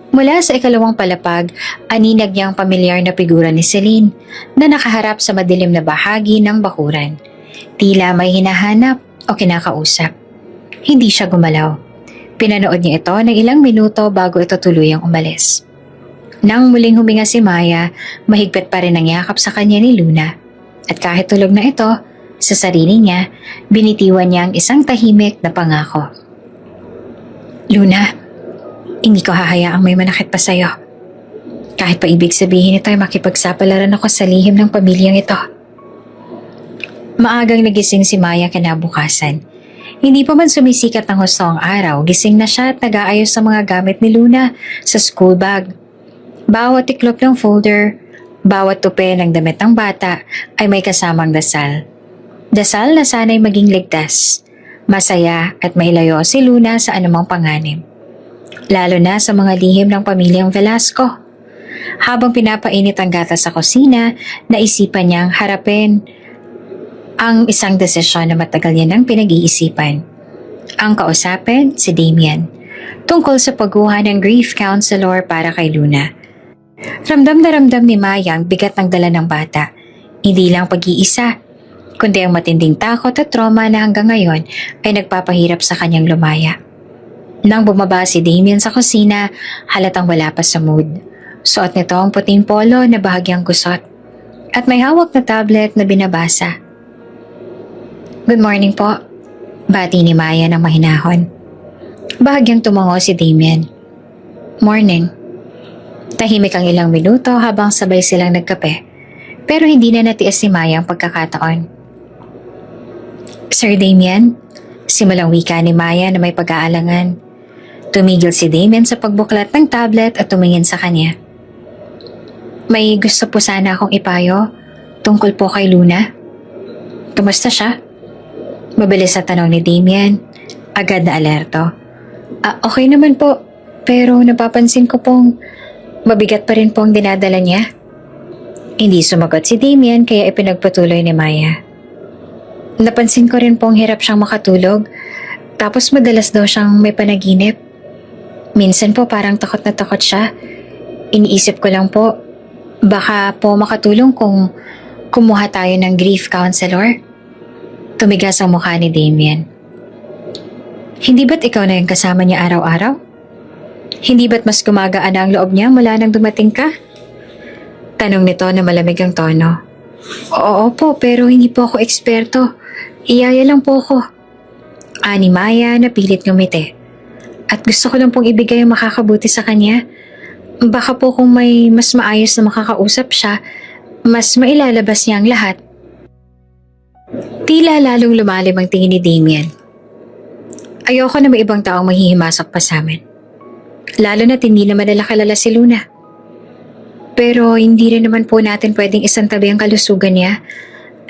Mula sa ikalawang palapag, aninag niyang pamilyar na figura ni Celine na nakaharap sa madilim na bahagi ng bakuran. Tila may hinahanap o kinakausap. Hindi siya gumalaw. Pinanood niya ito ng ilang minuto bago ito tuluyang umalis. Nang muling huminga si Maya, mahigpit pa rin ang yakap sa kanya ni Luna. At kahit tulog na ito, sa sarili niya, binitiwan niya ang isang tahimik na pangako. Luna, hindi ko hahayaang may manakit pa sa'yo. Kahit pa ibig sabihin ito ay makipagsapalaran ako sa lihim ng pamilyang ito. Maagang nagising si Maya kinabukasan. Hindi pa man sumisikat ng husto ang araw, gising na siya at nag-aayos sa mga gamit ni Luna sa school bag. Bawat tiklop ng folder, bawat tupe ng damit ng bata ay may kasamang dasal. Dasal na sana'y maging ligtas, masaya at mailayo si Luna sa anumang panganib. Lalo na sa mga lihim ng pamilyang Velasco. Habang pinapainit ang gatas sa kusina, naisipan niyang harapin ang isang desisyon na matagal niya nang pinag-iisipan. Ang kausapin, si Damien, tungkol sa pagguha ng grief counselor para kay Luna. Ramdam na ramdam ni Maya ang bigat ng dala ng bata. Hindi lang pag-iisa, kundi ang matinding takot at trauma na hanggang ngayon ay nagpapahirap sa kanyang lumaya. Nang bumaba si Damien sa kusina, halatang wala pa sa mood. Suot nito ang puting polo na bahagyang gusot at may hawak na tablet na binabasa. Good morning po, bati ni Maya ng mahinahon. Bahagyang tumango si Damien. Morning. Tahimik ang ilang minuto habang sabay silang nagkape, pero hindi na natiis si Maya ang pagkakataon. Sir Damien, simulang wika ni Maya na may pag-aalangan. Tumigil si Damien sa pagbuklat ng tablet at tumingin sa kanya. May gusto po sana akong ipayo. Tungkol po kay Luna? Kumusta siya? Mabilis na tanong ni Damien. Agad na alerto. Okay naman po. Pero napapansin ko pong mabigat pa rin po ang dinadala niya. Hindi sumagot si Damien kaya ipinagpatuloy ni Maya. Napansin ko rin pong hirap siyang makatulog. Tapos madalas daw siyang may panaginip. Minsan po parang takot na takot siya. Iniisip ko lang po, baka po makatulong kung kumuha tayo ng grief counselor. Tumigas ang mukha ni Damien. Hindi ba't ikaw na yung kasama niya araw-araw? Hindi ba't mas gumagaan na ang loob niya mula nang dumating ka? Tanong nito na malamig ang tono. Oo po, pero hindi po ako eksperto. Iyaya lang po ako. Ani Maya na pilit ngumiti. At gusto ko lang pong ibigay ang makakabuti sa kanya. Baka po kung may mas maayos na makakausap siya, mas mailalabas niya ang lahat. Tila lalong lumalim ang tingin ni Damien. Ayoko na may ibang taong mahihimasok pa sa amin. Lalo na't hindi naman nila kilala si Luna. Pero hindi rin naman po natin pwedeng isantabi ang kalusugan niya,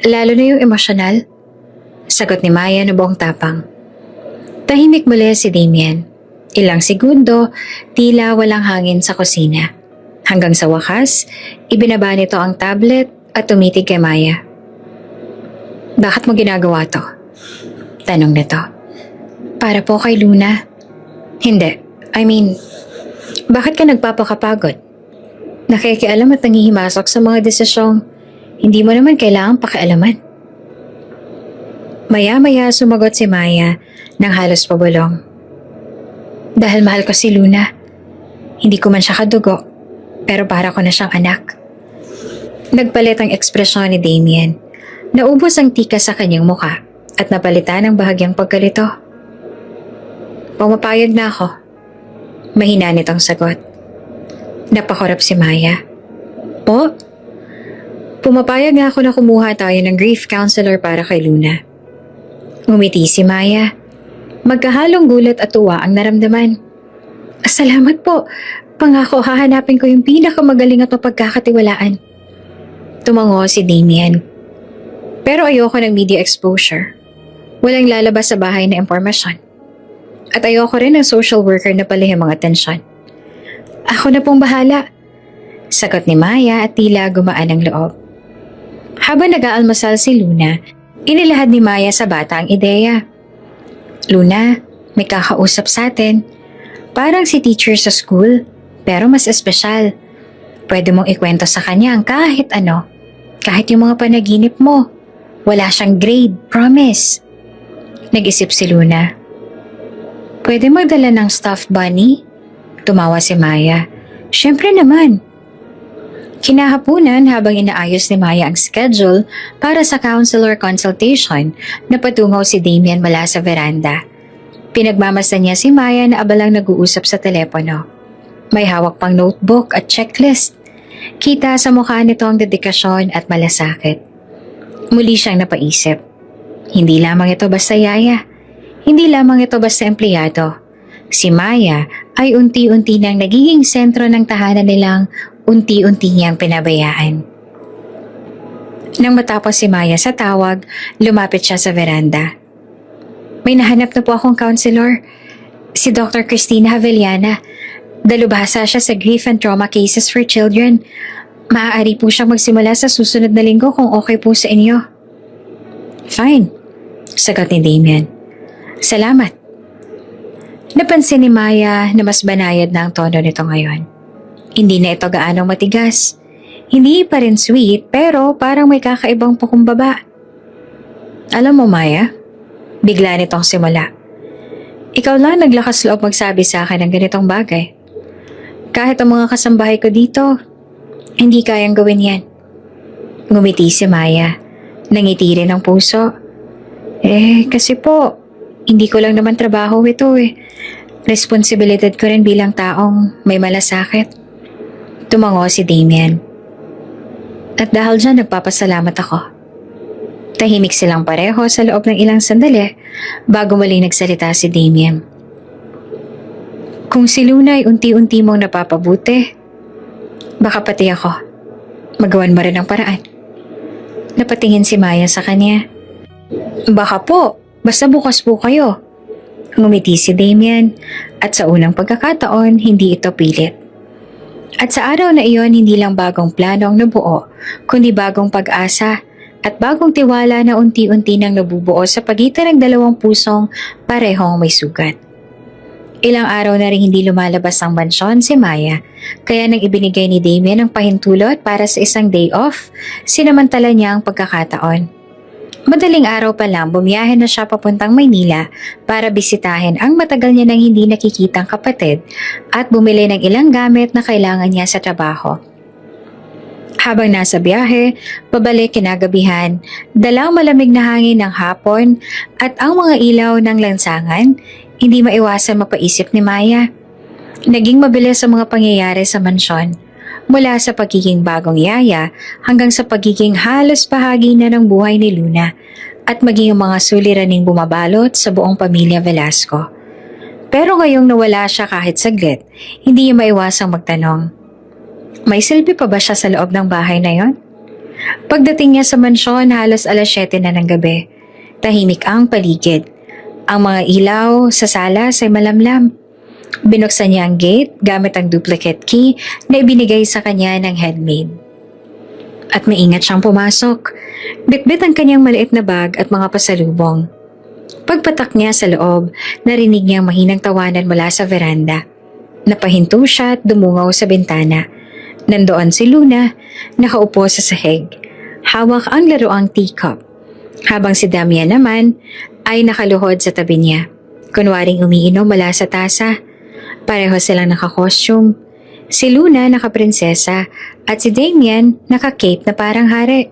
lalo na yung emosyonal. Sagot ni Maya na buong tapang. Tahimik muli si Damien. Ilang segundo, tila walang hangin sa kusina. Hanggang sa wakas, ibinaba nito ang tablet at tumitig kay Maya. Bakit mo ginagawa to? Tanong nito. Para po kay Luna. Hindi. Bakit ka nagpapakapagod? Nakikialam at nangihimasok sa mga desisyong hindi mo naman kailangang pakialaman. Maya-maya sumagot si Maya ng halos pabulong. Dahil mahal ko si Luna. Hindi ko man siya kadugo, pero para ko na siyang anak. Nagpalit ang ekspresyon ni Damien. Naubos ang tika sa kanyang muka at napalitan ang bahagyang pagkalito. Pumapayag na ako. Mahina nitong sagot. Napakorap si Maya. Po? Pumapayag nga ako na kumuha tayo ng grief counselor para kay Luna. Ngumiti si Maya. Magkahalong gulat at tuwa ang naramdaman. Salamat po. Pangako hahanapin ko yung pinakamagaling at mapagkakatiwalaan. Tumango si Damien. Pero ayoko ng media exposure. Walang lalabas sa bahay na impormasyon. At ayoko rin ng social worker na palihim ang atensyon. Ako na pong bahala. Sagot ni Maya at tila gumaan ang loob. Habang nag-aalmusal si Luna, inilahad ni Maya sa bata ang ideya. Luna, may kakausap sa atin. Parang si teacher sa school, pero mas espesyal. Pwede mong ikwento sa kanya ang kahit ano. Kahit yung mga panaginip mo. Wala siyang grade, promise. Nag-isip si Luna. Pwede magdala ng stuffed bunny? Tumawa si Maya. Siyempre naman. Kinahapunan habang inaayos ni Maya ang schedule para sa counselor consultation, napatungaw si Damien mula sa veranda. Pinagmamasdan niya si Maya na abalang nag-uusap sa telepono. May hawak pang notebook at checklist. Kita sa mukha nito ang dedikasyon at malasakit. Muli siyang napaisip. Hindi lamang ito basta yaya. Hindi lamang ito basta empleyado. Si Maya ay unti-unti nang nagiging sentro ng tahanan nilang unti-unti niyang pinabayaan. Nang matapos si Maya sa tawag, lumapit siya sa veranda. May nahanap na po akong counselor, si Dr. Christina Havellana. Dalubhasa siya sa grief and trauma cases for children. Maaari po siyang magsimula sa susunod na linggo kung okay po sa inyo. Fine, sagot ni Damien. Salamat. Napansin ni Maya na mas banayad na ang tono nito ngayon. Hindi na ito gaanong matigas. Hindi pa rin sweet pero parang may kakaibang pakumbaba. Alam mo Maya, bigla nitong simula. Ikaw lang naglakas loob magsabi sa akin ng ganitong bagay. Kahit ang mga kasambahay ko dito, hindi kayang gawin yan. Ngumiti si Maya. Nangiti rin ang puso. Kasi po, hindi ko lang naman trabaho ito Responsibilidad ko rin bilang taong may malasakit. Tumango si Damien. At dahil dyan nagpapasalamat ako. Tahimik silang pareho sa loob ng ilang sandali bago muli nagsalita si Damien. Kung si Luna ay unti-unti mong napapabuti, baka pati ako, magawan mo rin ang paraan. Napatingin si Maya sa kanya. Baka po, basta bukas po kayo. Ngumiti si Damien at sa unang pagkakataon hindi ito pilit. At sa araw na iyon hindi lang bagong plano ang nabuo, kundi bagong pag-asa at bagong tiwala na unti-unti nang nabubuo sa pagitan ng dalawang pusong parehong may sugat. Ilang araw na rin hindi lumalabas ang mansyon si Maya, kaya nang ibinigay ni Damien ang pahintulot para sa isang day off, sinamantala niya ang pagkakataon. Madaling araw pa lang bumiyahe na siya papuntang Maynila para bisitahin ang matagal niya nang hindi nakikitang kapatid at bumili ng ilang gamit na kailangan niya sa trabaho. Habang nasa biyahe, pabalik kinagabihan, dalang malamig na hangin ng hapon at ang mga ilaw ng lansangan, hindi maiwasan mapaisip ni Maya. Naging mabilis ang mga pangyayari sa mansyon, mula sa pagiging bagong yaya hanggang sa pagiging halos bahagi na ng buhay ni Luna at maging ang mga suliraning bumabalot sa buong pamilya Velasco. Pero ngayong nawala siya kahit saglit, hindi niya maiwasang magtanong. May silbi pa ba siya sa loob ng bahay na yon? Pagdating niya sa mansyon, halos 7:00 na ng gabi. Tahimik ang paligid. Ang mga ilaw sa sala ay malamlam. Binuksan niya ang gate gamit ang duplicate key na ibinigay sa kanya ng headmaid. At maingat siyang pumasok. Bitbit ang kanyang maliit na bag at mga pasalubong. Pagpatak niya sa loob, narinig niyang mahinang tawanan mula sa veranda. Napahinto siya at dumungaw sa bintana. Nandoon si Luna, nakaupo sa sahig. Hawak ang laruang teacup. Habang si Damian naman ay nakaluhod sa tabi niya. Kunwaring umiinom mula sa tasa. Pareho silang naka-costume. Si Luna naka-prinsesa at si Damian naka-cape na parang hari.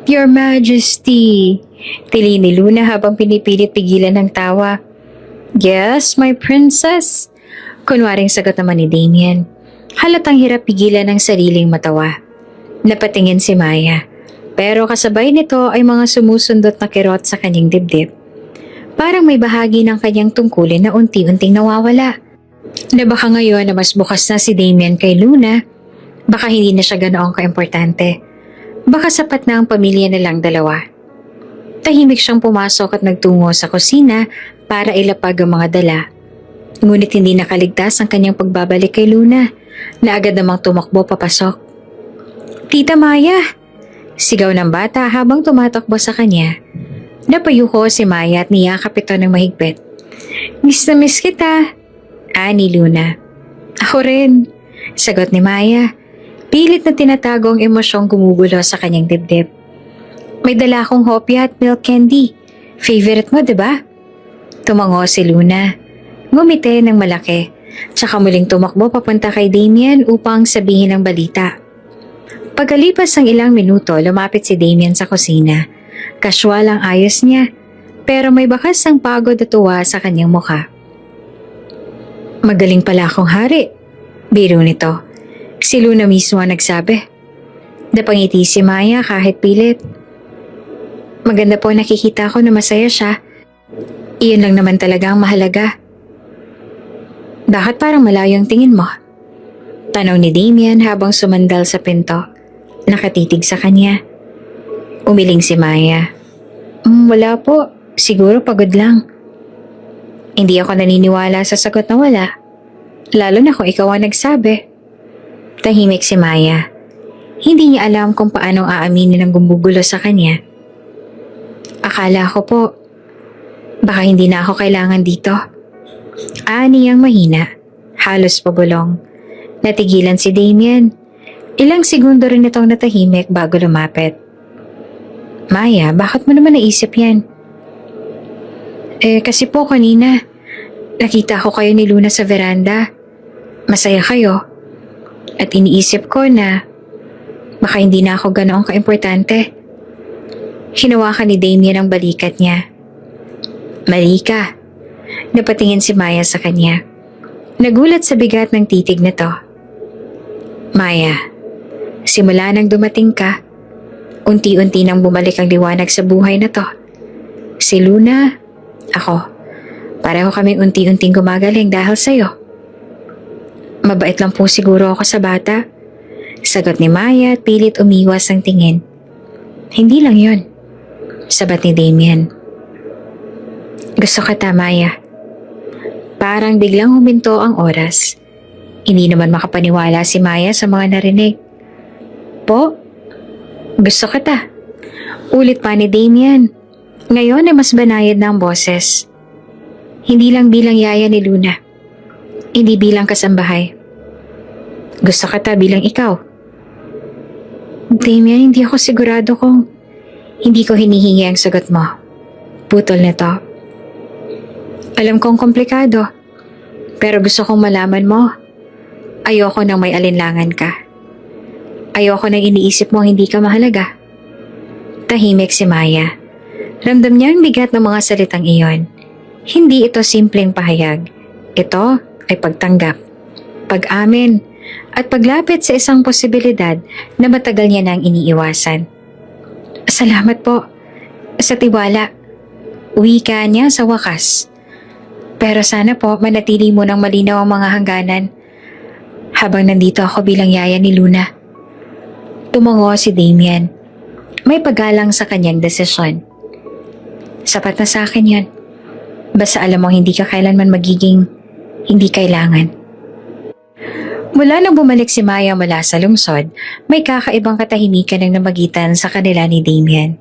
Your Majesty, tili ni Luna habang pinipilit pigilan ng tawa. Yes, my princess, kunwaring sagot naman ni Damian. Halatang hirap pigilan ng sariling matawa. Napatingin si Maya, pero kasabay nito ay mga sumusundot na kirot sa kanyang dibdib. Parang may bahagi ng kanyang tungkulin na unti-unting nawawala. Na baka ngayon na mas bukas na si Damien kay Luna, baka hindi na siya ganoong kaimportante. Baka sapat na ang pamilya nilang dalawa. Tahimik siyang pumasok at nagtungo sa kusina para ilapag ang mga dala. Ngunit hindi nakaligtas ang kanyang pagbabalik kay Luna, na agad namang tumakbo papasok. Tita Maya! Sigaw ng bata habang tumatakbo sa kanya. Napayuko si Maya at niyakap ito ng mahigpit. Miss na miss kita! Ni Luna. Ako rin, sagot ni Maya. Pilit na tinatago ang emosyong gumugulo sa kanyang dibdib. May dala akong hopya at milk candy. Favorite mo, diba? Tumango si Luna. Ngumiti ng malaki. Tsaka muling tumakbo papunta kay Damien upang sabihin ang balita. Pagkalipas ng ilang minuto, lumapit si Damien sa kusina. Casual ang ayos niya, pero may bakas ng pagod at tuwa sa kanyang mukha. Magaling pala akong hari. Biro nito. Si Luna mismo ang nagsabi. Napangiti si Maya kahit pilit. Maganda po nakikita ko na masaya siya. Iyon lang naman talaga ang mahalaga. Bakit parang malayo ang tingin mo? Tanong ni Damien habang sumandal sa pinto. Nakatitig sa kanya. Umiling si Maya. Wala po. Siguro pagod lang. Hindi ako naniniwala sa sagot na wala. Lalo na kung ikaw ang nagsabi. Tahimik si Maya. Hindi niya alam kung paano aaminin ang gumugulo sa kanya. Akala ko po, baka hindi na ako kailangan dito. Niyang mahina, halos pabulong. Natigilan si Damien. Ilang segundo rin itong natahimik bago lumapit. Maya, bakit mo naman naisip yan? Kasi po kanina, nakita ko kayo ni Luna sa veranda. Masaya kayo. At iniisip ko na baka hindi na ako ganoong kaimportante. Hinawakan ni Damien ang balikat niya. Mali ka. Napatingin si Maya sa kanya. Nagulat sa bigat ng titig nito. Maya, simula nang dumating ka, unti-unti nang bumalik ang liwanag sa buhay na to. Si Luna, ako, pareho kaming unti-unting gumagaling dahil sa'yo. Mabait lang po siguro ako sa bata. Sagot ni Maya at pilit umiwas ang tingin. Hindi lang yun. Sabat ni Damien. Gusto kita, Maya. Parang biglang huminto ang oras. Hindi naman makapaniwala si Maya sa mga narinig. Po? Gusto kita. Ulit pa ni Damien. Ngayon ay mas banayad na ang boses. Hindi lang bilang yaya ni Luna. Hindi bilang kasambahay. Gusto kita bilang ikaw. Damien, hindi ako sigurado kung hindi ko hinihingi ang sagot mo. Putol nito. Alam kong komplikado. Pero gusto kong malaman mo. Ayoko nang may alinlangan ka. Ayoko nang iniisip mo hindi ka mahalaga. Tahimik si Maya. Ramdam niya ang bigat ng mga salitang iyon. Hindi ito simpleng pahayag. Ito ay pagtanggap, pag-amin, at paglapit sa isang posibilidad na matagal niya nang iniiwasan. Salamat po sa tiwala. Wika niya sa wakas. Pero sana po manatili mo ng malinaw ang mga hangganan habang nandito ako bilang yaya ni Luna. Tumango si Damien. May paggalang sa kanyang desisyon. Sapat na sa akin yan. Basta alam mo hindi ka kailanman magiging hindi kailangan. Mula nang bumalik si Maya mula sa lungsod, may kakaibang katahimikan ang namagitan sa kanila ni Damien.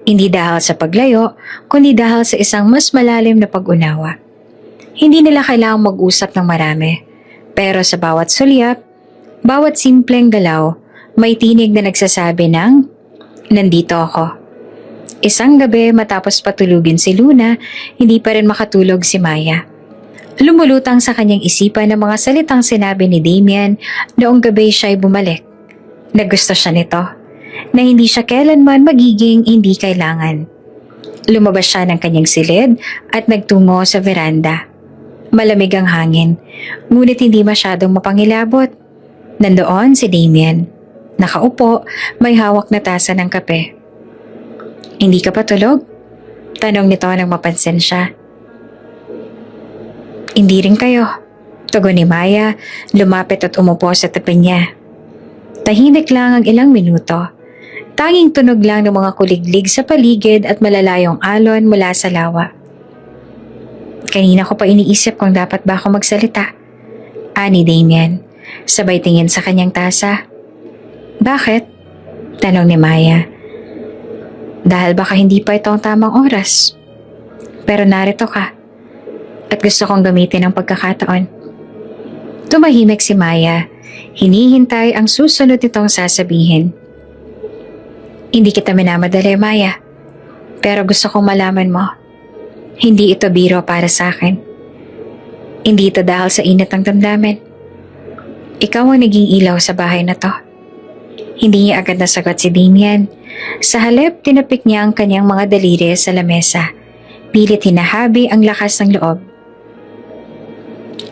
Hindi dahil sa paglayo, kundi dahil sa isang mas malalim na pag-unawa. Hindi nila kailangang mag-usap ng marami. Pero sa bawat sulyap, bawat simpleng galaw, may tinig na nagsasabi ng, nandito ako. Isang gabi matapos patulugin si Luna, hindi pa rin makatulog si Maya. Lumulutang sa kanyang isipan ang mga salitang sinabi ni Damien noong gabi siya'y bumalik. Nagusto siya nito, na hindi siya kailanman magiging hindi kailangan. Lumabas siya ng kanyang silid at nagtungo sa veranda. Malamig ang hangin, ngunit hindi masyadong mapangilabot. Nandoon si Damien. Nakaupo, may hawak na tasa ng kape. Hindi ka pa tulog? Tanong nito nang mapansin siya. Hindi rin kayo. Tugon ni Maya, lumapit at umupo sa tabi niya. Tahimik lang ang ilang minuto. Tanging tunog lang ng mga kuliglig sa paligid at malalayong alon mula sa lawa. Kanina ko pa iniisip kung dapat ba ako magsalita. Ani Damien, sabay tingin sa kanyang tasa. Bakit? Tanong ni Maya. Dahil baka hindi pa ito ang tamang oras. Pero narito ka. At gusto kong gamitin ang pagkakataon. Tumahimik si Maya. Hinihintay ang susunod nitong sasabihin. Hindi kita minamadali, Maya. Pero gusto kong malaman mo. Hindi ito biro para sa akin. Hindi ito dahil sa init ng damdamin. Ikaw ang naging ilaw sa bahay na to. Hindi niya agad nasagot si Damien. Sa halip, tinapik niya ang kanyang mga daliri sa lamesa. Pilit hinahabi ang lakas ng loob.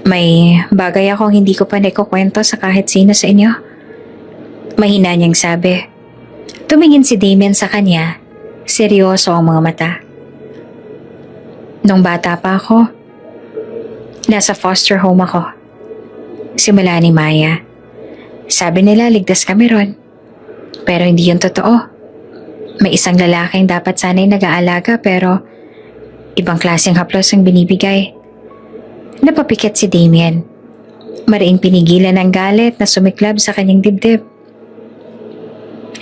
May bagay akong hindi ko pa naikukwento sa kahit sino sa inyo. Mahina niyang sabi. Tumingin si Damien sa kanya. Seryoso ang mga mata. Nung bata pa ako, nasa foster home ako. Simula ni Maya. Sabi nila ligtas kami ron. Pero hindi yun totoo. May isang lalaking dapat sana'y nag-aalaga pero ibang klaseng haplos ang binibigay. Napapikit si Damien. Mariing pinigilan ang galit na sumiklab sa kanyang dibdib.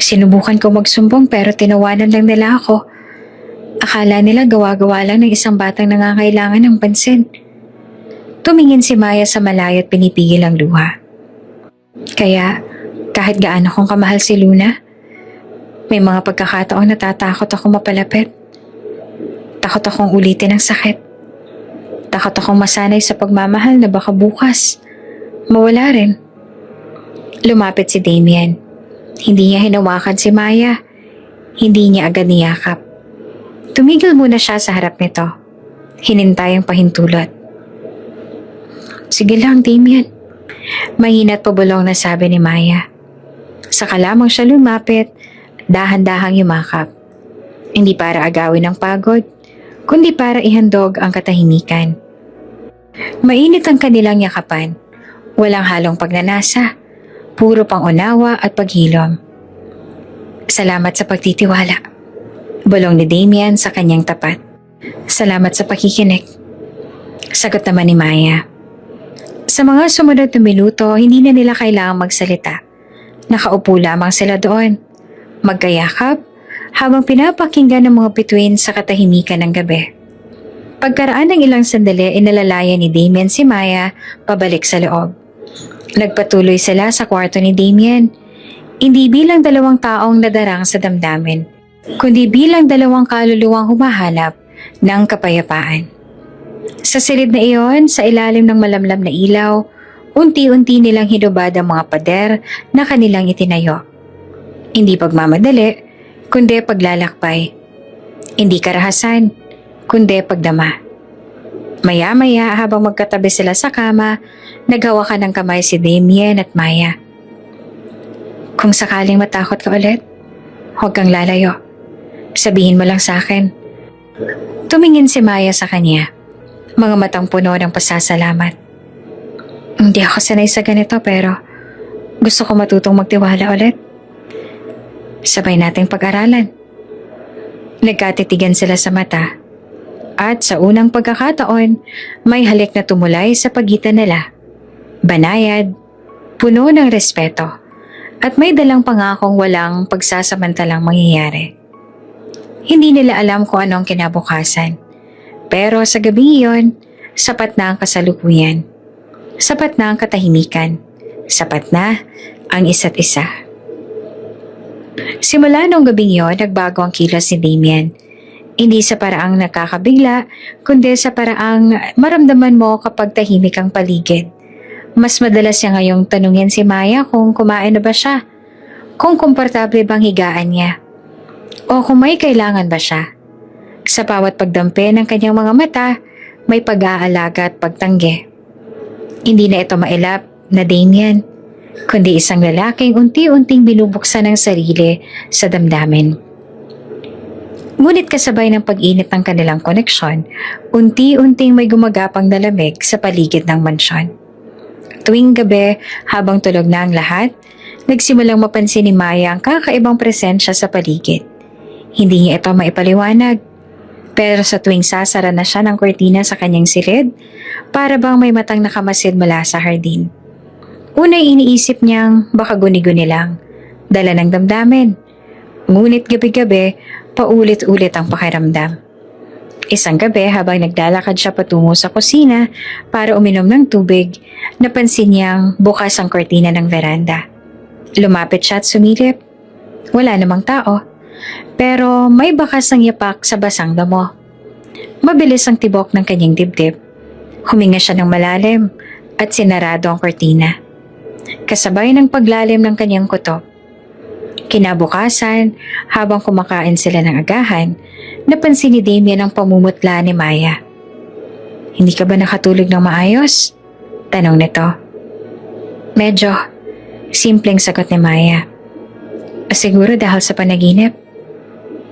Sinubukan ko magsumbong pero tinawanan lang nila ako. Akala nila gawa-gawa lang ng isang batang nangangailangan ng pansin. Tumingin si Maya sa malayo at pinipigil ang luha. Kaya kahit gaano kong kamahal si Luna, may mga pagkakataong natatakot ako mapalapit. Takot akong ulitin ang sakit. Takot akong masanay sa pagmamahal na baka bukas mawala rin. Lumapit si Damien. Hindi niya hinawakan si Maya. Hindi niya agad niyakap. Tumigil muna siya sa harap nito. Hinintay ang pahintulot. Sige lang, Damien. Mahina at pabulong na sabi ni Maya. Saka lamang siya lumapit, dahan-dahang yumakap. Hindi para agawin ang pagod, kundi para ihandog ang katahimikan. Mainit ang kanilang yakapan. Walang halong pagnanasa, puro pangunawa at paghilom. Salamat sa pagtitiwala. Bulong ni Damien sa kanyang tapat. Salamat sa pakikinig. Sagot naman ni Maya. Sa mga sumunod na minuto, hindi na nila kailangang magsalita. Nakaupo lamang sila doon, magkayakap, habang pinapakinggan ng mga bituin sa katahimikan ng gabi. Pagkaraan ng ilang sandali, inalalaya ni Damien si Maya pabalik sa loob. Nagpatuloy sila sa kwarto ni Damien, hindi bilang dalawang taong nadarang sa damdamin, kundi bilang dalawang kaluluwang humahanap ng kapayapaan. Sa silid na iyon, sa ilalim ng malamlam na ilaw, unti-unti nilang hinubad ang mga pader na kanilang itinayo. Hindi pagmamadali, kundi paglalakbay. Hindi karahasan, kundi pagdama. Maya-maya habang magkatabi sila sa kama, naghawakan ng kamay si Damien at Maya. Kung sakaling matakot ka ulit, huwag kang lalayo. Sabihin mo lang sa akin. Tumingin si Maya sa kanya, mga matang puno ng pasasalamat. Hindi ako sanay sa ganito pero gusto ko matutong magtiwala ulit. Sabay nating pag-aralan. Nagkatitigan sila sa mata at sa unang pagkakataon may halik na tumulay sa pagitan nila. Banayad, puno ng respeto at may dalang pangakong walang pagsasamantalang mangyayari. Hindi nila alam kung anong kinabukasan. Pero sa gabi iyon, sapat na ang kasalukuyan. Sapat na ang katahimikan. Sapat na ang isa't isa. Simula nung gabing iyon, nagbago ang kilos ni Damien. Hindi sa paraang nakakabigla, kundi sa paraang maramdaman mo kapag tahimik ang paligid. Mas madalas niya ngayong tanungin si Maya kung kumain na ba siya, kung komportable bang higaan niya, o kung may kailangan ba siya. Sa bawat pagdampi ng kanyang mga mata, may pag-aalaga at pagtanggi. Hindi na ito mailap na Damien, kundi isang lalaking unti-unting binubuksan ng sarili sa damdamin. Ngunit kasabay ng pag-init ng kanilang koneksyon, unti-unting may gumagapang na lamig sa paligid ng mansyon. Tuwing gabi, habang tulog na ang lahat, nagsimulang mapansin ni Maya ang kakaibang presensya sa paligid. Hindi niya ito maipaliwanag, pero sa tuwing sasara na siya ng kortina sa kanyang silid, para bang may matang nakamasid mula sa hardin. Una'y iniisip niyang baka guni-guni lang, dala ng damdamin. Ngunit gabi-gabi, paulit-ulit ang pakiramdam. Isang gabi habang naglalakad siya patungo sa kusina para uminom ng tubig, napansin niyang bukas ang kortina ng veranda. Lumapit siya at sumilip. Wala namang tao, pero may bakas ng yapak sa basang damo. Mabilis ang tibok ng kanyang dibdib. Huminga siya ng malalim at sinarado ang kortina. Kasabay ng paglalim ng kanyang kutob. Kinabukasan, habang kumakain sila ng agahan, napansin ni Damien ang pamumutla ni Maya. Hindi ka ba nakatulog ng maayos? Tanong nito. Medyo, simpleng sagot ni Maya. Siguro dahil sa panaginip.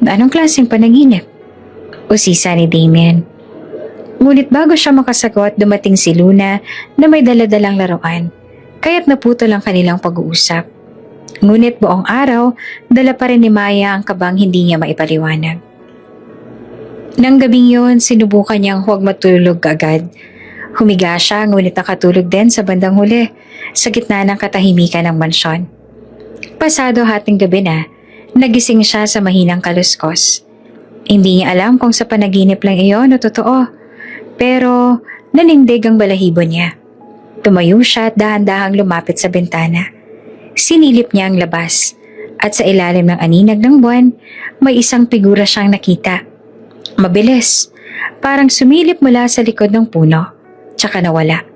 Anong klaseng panaginip? Usisa ni Damien. Ngunit bago siya makasagot, dumating si Luna na may daladalang laruan, kaya't naputol ang kanilang pag-uusap. Ngunit buong araw, dala pa rin ni Maya ang kabang hindi niya maipaliwanag. Nang gabing yun, sinubukan niyang huwag matulog agad. Humiga siya, ngunit nakatulog din sa bandang huli, sa gitna ng katahimikan ng mansyon. Pasado hating gabi na, nagising siya sa mahinang kaluskos. Hindi niya alam kung sa panaginip lang iyon o totoo, pero nanindig ang balahibo niya. Tumayo siya at dahan-dahang lumapit sa bintana. Sinilip niya ang labas at sa ilalim ng aninag ng buwan, may isang figura siyang nakita. Mabilis, parang sumilip mula sa likod ng puno, tsaka nawala.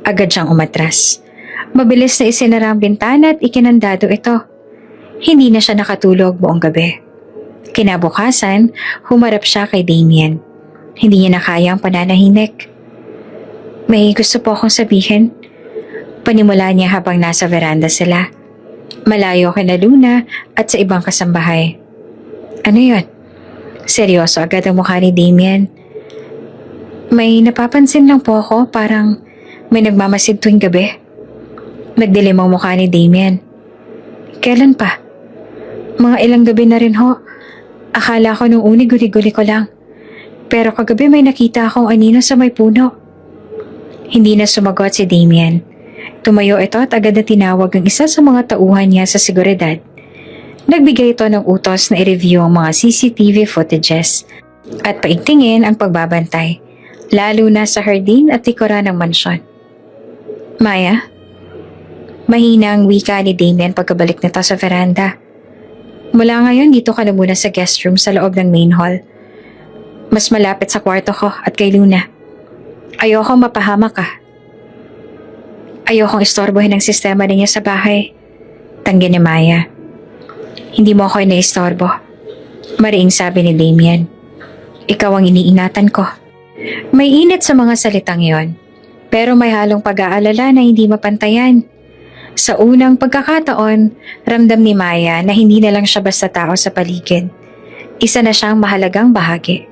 Agad siyang umatras. Mabilis na isinara ang bintana at ikinandado ito. Hindi na siya nakatulog buong gabi. Kinabukasan, humarap siya kay Damien. Hindi niya nakayang pananahinik. May gusto po akong sabihin. Panimula niya habang nasa veranda sila. Malayo kina Luna at sa ibang kasambahay. Ano yun? Seryoso agad ang mukha ni Damien. May napapansin lang po ako, parang may nagmamasid tuwing gabi. Nagdilim ang mukha ni Damien. Kailan pa? Mga ilang gabi na rin ho. Akala ko nung uni guli-guli ko lang. Pero kagabi may nakita akong anino sa may puno. Hindi na sumagot si Damien. Tumayo ito at agad na tinawag ang isa sa mga tauhan niya sa seguridad. Nagbigay ito ng utos na i-review ang mga CCTV footages at paigtingin ang pagbabantay, lalo na sa hardin at likuran ng mansyon. Maya? Mahinang wika ni Damien pagkabalik nito sa veranda. Mula ngayon dito ka na muna sa guest room sa loob ng main hall. Mas malapit sa kwarto ko at kay Luna. Ayokong mapahamak ka. Ayokong istorbohin ang sistema ninyo sa bahay. Tanggi ni Maya. Hindi mo ako ina-istorbo. Mariing sabi ni Damien. Ikaw ang iniingatan ko. May init sa mga salitang yon, pero may halong pag-aalala na hindi mapantayan. Sa unang pagkakataon, ramdam ni Maya na hindi na lang siya basta tao sa paligid. Isa na siyang mahalagang bahagi.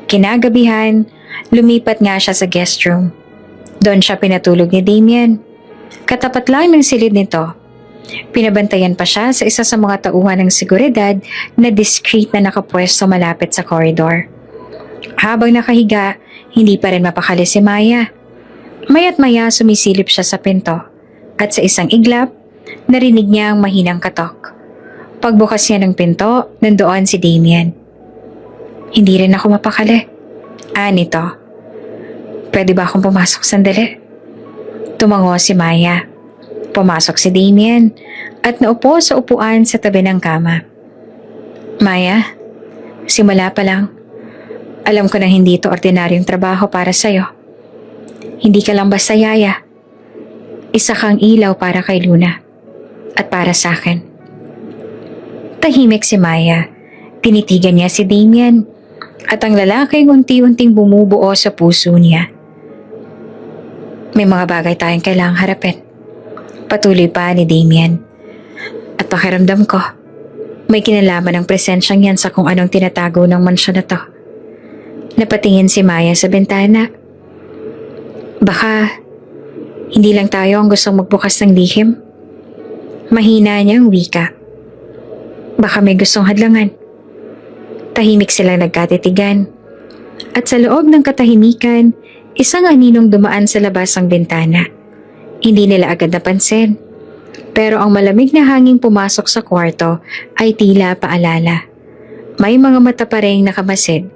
Kinagabihan, lumipat nga siya sa guest room. Doon siya pinatulog ni Damien. Katapat lang ng silid nito. Pinabantayan pa siya sa isa sa mga tauhan ng seguridad na discreet na nakapwesto malapit sa corridor. Habang nakahiga, hindi pa rin mapakali si Maya. Maya't maya sumisilip siya sa pinto at sa isang iglap, narinig niya ang mahinang katok. Pagbukas niya ng pinto, nandoon si Damien. Hindi rin ako mapakali. Nito. Pwede ba akong pumasok sandali? Tumango si Maya. Pumasok si Damien at naupo sa upuan sa tabi ng kama. Maya, simula pa lang. Alam ko na hindi ito ordinaryong trabaho para sa'yo. Hindi ka lang basta yaya. Isa kang ilaw para kay Luna at para sa akin. Tahimik si Maya. Tinitigan niya si Damien at ang lalaking unti-unting bumubuo sa puso niya. May mga bagay tayong kailangang harapin. Patuloy pa ni Damien. At pakiramdam ko, may kinalaman ang presensyang yan sa kung anong tinatago ng mansyon na to. Napatingin si Maya sa bintana. Baka, hindi lang tayo ang gustong magbukas ng lihim. Mahina niyang wika. Baka may gustong hadlangan. Tahimik silang nagkatitigan. At sa loob ng katahimikan, isang aninong dumaan sa labas ng bintana. Hindi nila agad napansin. Pero ang malamig na hanging pumasok sa kwarto ay tila paalala. May mga mata pa ring nakamasid.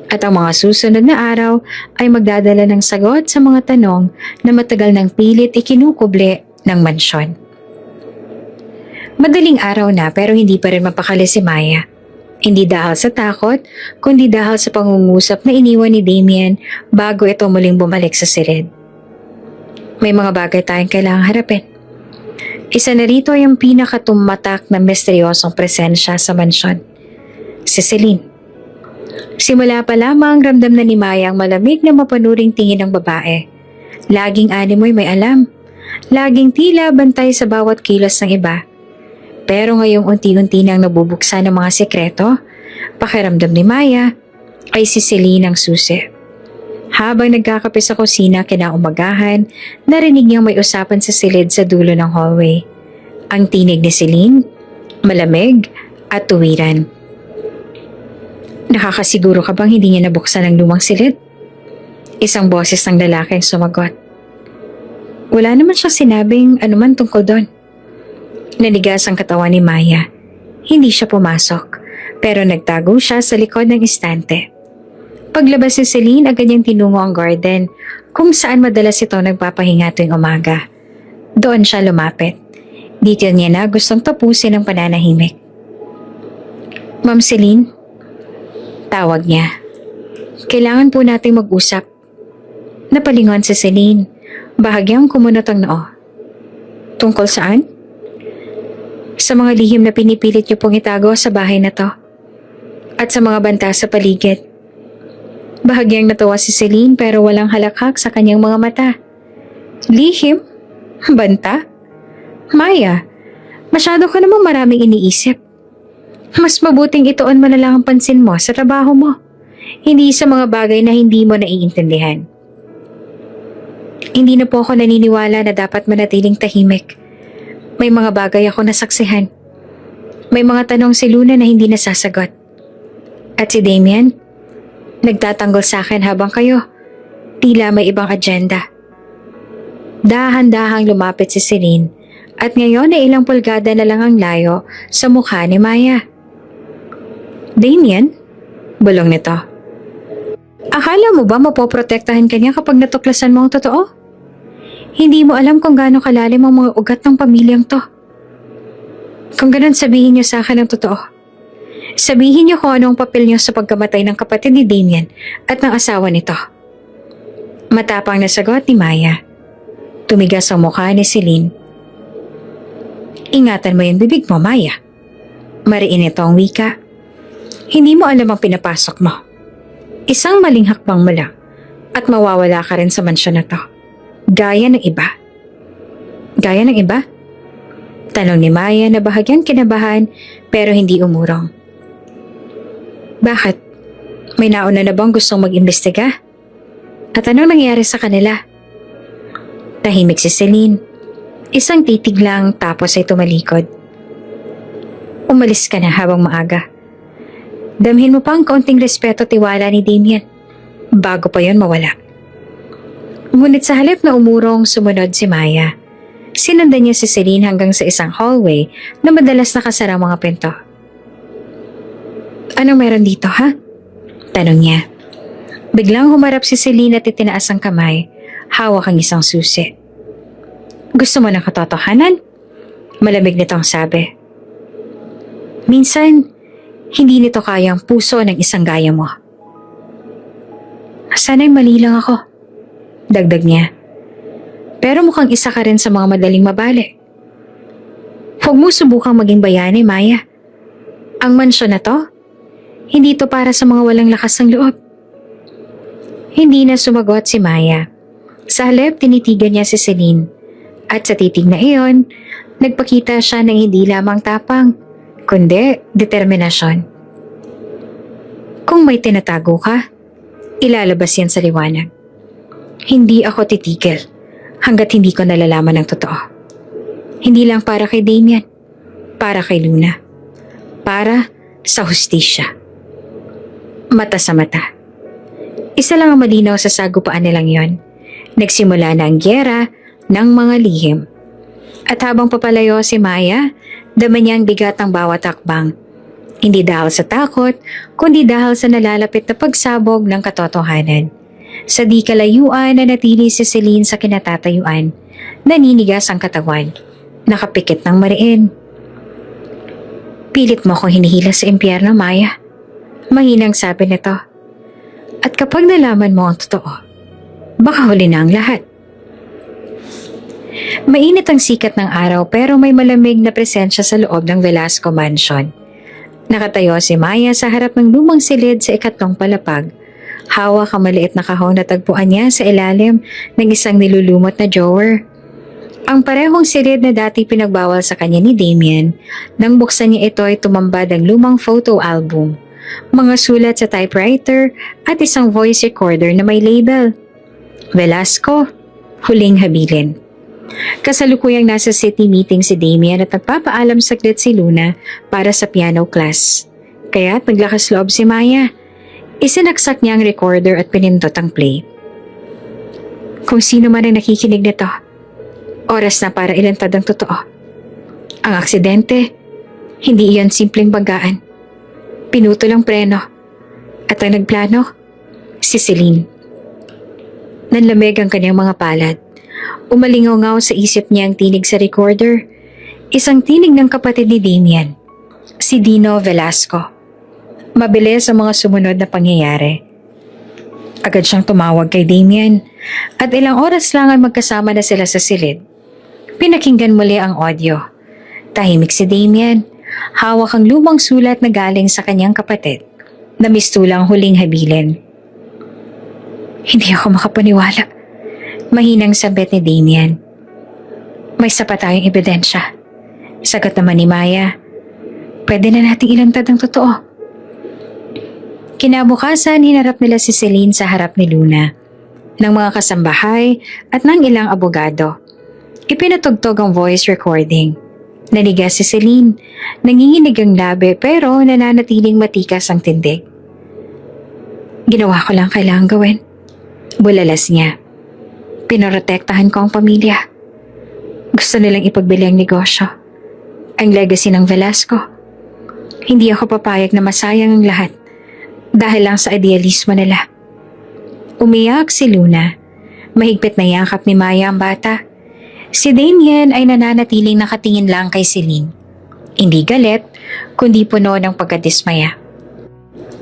At ang mga susunod na araw ay magdadala ng sagot sa mga tanong na matagal ng pilit ikinukuble ng mansyon. Madaling araw na pero hindi pa rin mapakali si Maya. Hindi dahil sa takot, kundi dahil sa pangungusap na iniwan ni Damien bago ito muling bumalik sa silid. May mga bagay tayong kailangang harapin. Isa na rito ay ang pinakatumatak na misteryosong presensya sa mansyon. Si Celine. Simula pa lamang ramdam na ni Maya ang malamig na mapanuring tingin ng babae. Laging animoy may alam. Laging tila bantay sa bawat kilos ng iba. Pero ngayong unti-unti nang nabubuksan ng mga sekreto, pakiramdam ni Maya ay si Celine ang susi. Habang nagkakape sa kusina kinaumagahan, narinig niyang may usapan sa silid sa dulo ng hallway. Ang tinig ni Celine, malamig at tuwiran. Nakakasiguro ka bang hindi niya nabuksan ang lumang silid? Isang boses ng lalaking sumagot. Wala naman siyang sinabing anuman tungkol doon. Nanigas ang katawan ni Maya. Hindi siya pumasok, pero nagtago siya sa likod ng istante. Paglabas ni Celine, agad niyang tinungo ang garden kung saan madalas ito nagpapahinga tuwing umaga. Doon siya lumapit. Dito niya na gustong tapusin ang pananahimik. Ma'am Celine, tawag niya. Kailangan po nating mag-usap. Napalingon si Celine. Bahagyang kumunot ang noo. Tungkol saan? Sa mga lihim na pinipilit niyo pong itago sa bahay na to. At sa mga banta sa paligid. Bahagyang natawa si Celine pero walang halakhak sa kanyang mga mata. Lihim? Banta? Maya, masyado ka namang maraming iniisip. Mas mabuting ituon mo na lang ang pansin mo sa trabaho mo. Hindi sa mga bagay na hindi mo naiintindihan. Hindi na po ako naniniwala na dapat manatiling tahimik. May mga bagay ako nasaksihan. May mga tanong si Luna na hindi nasasagot. At si Damien, nagtatanggol sa akin habang kayo, tila may ibang agenda. Dahan-dahang lumapit si Celine at ngayon ay ilang pulgada na lang ang layo sa mukha ni Maya. Damien? Bulong nito. Akala mo ba mapoprotektahan ka niya kapag natuklasan mo ang totoo? Hindi mo alam kung gaano kalalim ang mga ugat ng pamilyang to. Kung ganun, sabihin niyo sa akin ang totoo. Sabihin niyo kung ano ang papel niyo sa pagkamatay ng kapatid ni Damien at ng asawa nito. Matapang na sagot ni Maya. Tumigas ang mukha ni Celine. Ingatan mo yung bibig mo, Maya. Mariin ito ang wika. Hindi mo alam ang pinapasok mo. Isang maling hakbang mo lang at mawawala ka rin sa mansyon na to. Gaya ng iba. Gaya ng iba? Tanong ni Maya na bahagyang kinabahan pero hindi umurong. Bakit? May nauna na bang gustong mag-imbestiga? At anong nangyari sa kanila? Tahimik si Celine. Isang titig lang tapos ay tumalikod. Umalis ka na habang maaga. Damhin mo pa ang kaunting respeto at tiwala ni Damien bago pa yon mawala. Ngunit sa halip na umurong, sumunod si Maya. Sinundan niya si Celine hanggang sa isang hallway na madalas nakasara ang mga pinto. Anong meron dito, ha? Tanong niya. Biglang humarap si Celine at itinaas ang kamay, hawak ang isang susi. Gusto mo ng katotohanan? Malamig nitong sabi. Minsan, hindi nito kayang puso ng isang gaya mo. Sana'y mali lang ako, dagdag niya. Pero mukhang isa ka rin sa mga madaling mabali. Huwag mo subukang maging bayani, Maya. Ang mansyon na to, hindi to para sa mga walang lakas ng loob. Hindi na sumagot si Maya. Sa halip, tinitigan niya si Celine. At sa titig na iyon, nagpakita siya ng hindi lamang tapang, kundi determinasyon. Kung may tinatago ka, ilalabas yan sa liwanag. Hindi ako titigil hanggat hindi ko nalalaman ang totoo. Hindi lang para kay Damien, para kay Luna, para sa hustisya. Mata sa mata. Isa lang ang malinaw sa sagupaan nilang yon. Nagsimula na ang gyera ng mga lihim. At habang papalayo si Maya, dama niya ang bigat ng bawat hakbang. Hindi dahil sa takot, kundi dahil sa nalalapit na pagsabog ng katotohanan. Sa di kalayuan na natili si Celine sa kinatatayuan, naninigas ang katawan, nakapikit ng mariin. Pilit mo akong hinihila sa impyerno, Maya. Mahinang sabi nito. At kapag nalaman mo ang totoo, baka huli na ang lahat. Mainit ang sikat ng araw pero may malamig na presensya sa loob ng Velasco Mansion. Nakatayo si Maya sa harap ng lumang silid sa ikatlong palapag. Hawak ang maliit na kahon na tagpuan niya sa ilalim ng isang nilulumot na drawer. Ang parehong silid na dati pinagbawal sa kanya ni Damien, nang buksan niya ito ay tumambad ang lumang photo album, mga sulat sa typewriter at isang voice recorder na may label. Velasco, huling habilin. Kasalukuyang nasa city meeting si Damien at nagpapaalam saglit si Luna para sa piano class. Kaya't naglakas loob si Maya. Isinaksak niya ang recorder at pinindot ang play. Kung sino man ang nakikinig nito, oras na para ilantad ang totoo. Ang aksidente, hindi iyon simpleng banggaan. Pinutol ang preno. At ang nagplano, si Celine. Nanlamig ang kanyang mga palad. Umalingaw-ngaw sa isip niya ang tinig sa recorder. Isang tinig ng kapatid ni Damien, si Dino Velasco. Mabilis ang mga sumunod na pangyayari. Agad siyang tumawag kay Damien at ilang oras lang ay magkasama na sila sa silid. Pinakinggan muli ang audio. Tahimik si Damien. Hawak ang lumang sulat na galing sa kanyang kapatid na mistulang huling habilin. Hindi ako makapaniwala. Mahinang sabit ni Damien. May sapat tayong ebidensya. Sagot naman ni Maya. Pwede na nating ilantad ang totoo. Kinabukasan, hinarap nila si Celine sa harap ni Luna, ng mga kasambahay at ng ilang abogado. Ipinatugtog ang voice recording. Nanigas si Celine. Nanginginig ang labi pero nananatiling matikas ang tindig. Ginawa ko lang kailangan gawin. Bulalas niya. Pinoprotektahan ko ang pamilya. Gusto nilang ipagbili ang negosyo. Ang legacy ng Velasco. Hindi ako papayag na masayang ang lahat dahil lang sa idealismo nila. Umiyak si Luna. Mahigpit na yakap ni Maya ang bata. Si Damien ay nananatiling nakatingin lang kay Celine. Hindi galit, kundi puno ng pagkadismaya.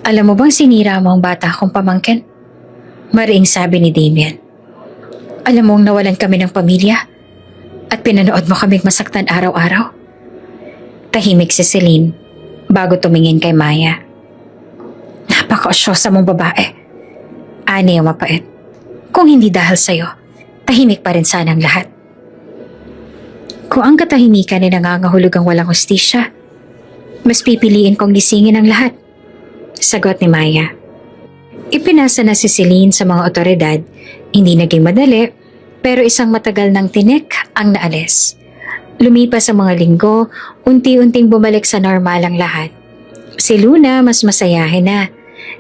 Alam mo bang sinira mo ang bata kong pamangkin? Mariing sabi ni Damien. Alam mong nawalan kami ng pamilya at pinanood mo kaming masaktan araw-araw. Tahimik si Celine bago tumingin kay Maya. Napaka-osyosa mong babae. Ani ang mapait. Kung hindi dahil sa'yo, tahimik pa rin sana ang lahat. Kung ang katahimikan ay nangangahulog ang walang hustisya, mas pipiliin kong gisingin ang lahat. Sagot ni Maya. Ipinasa na si Celine sa mga otoridad. Hindi naging madali, pero isang matagal ng tinik ang naalis. Lumipas ang mga linggo, unti-unting bumalik sa normal ang lahat. Si Luna mas masayahin na.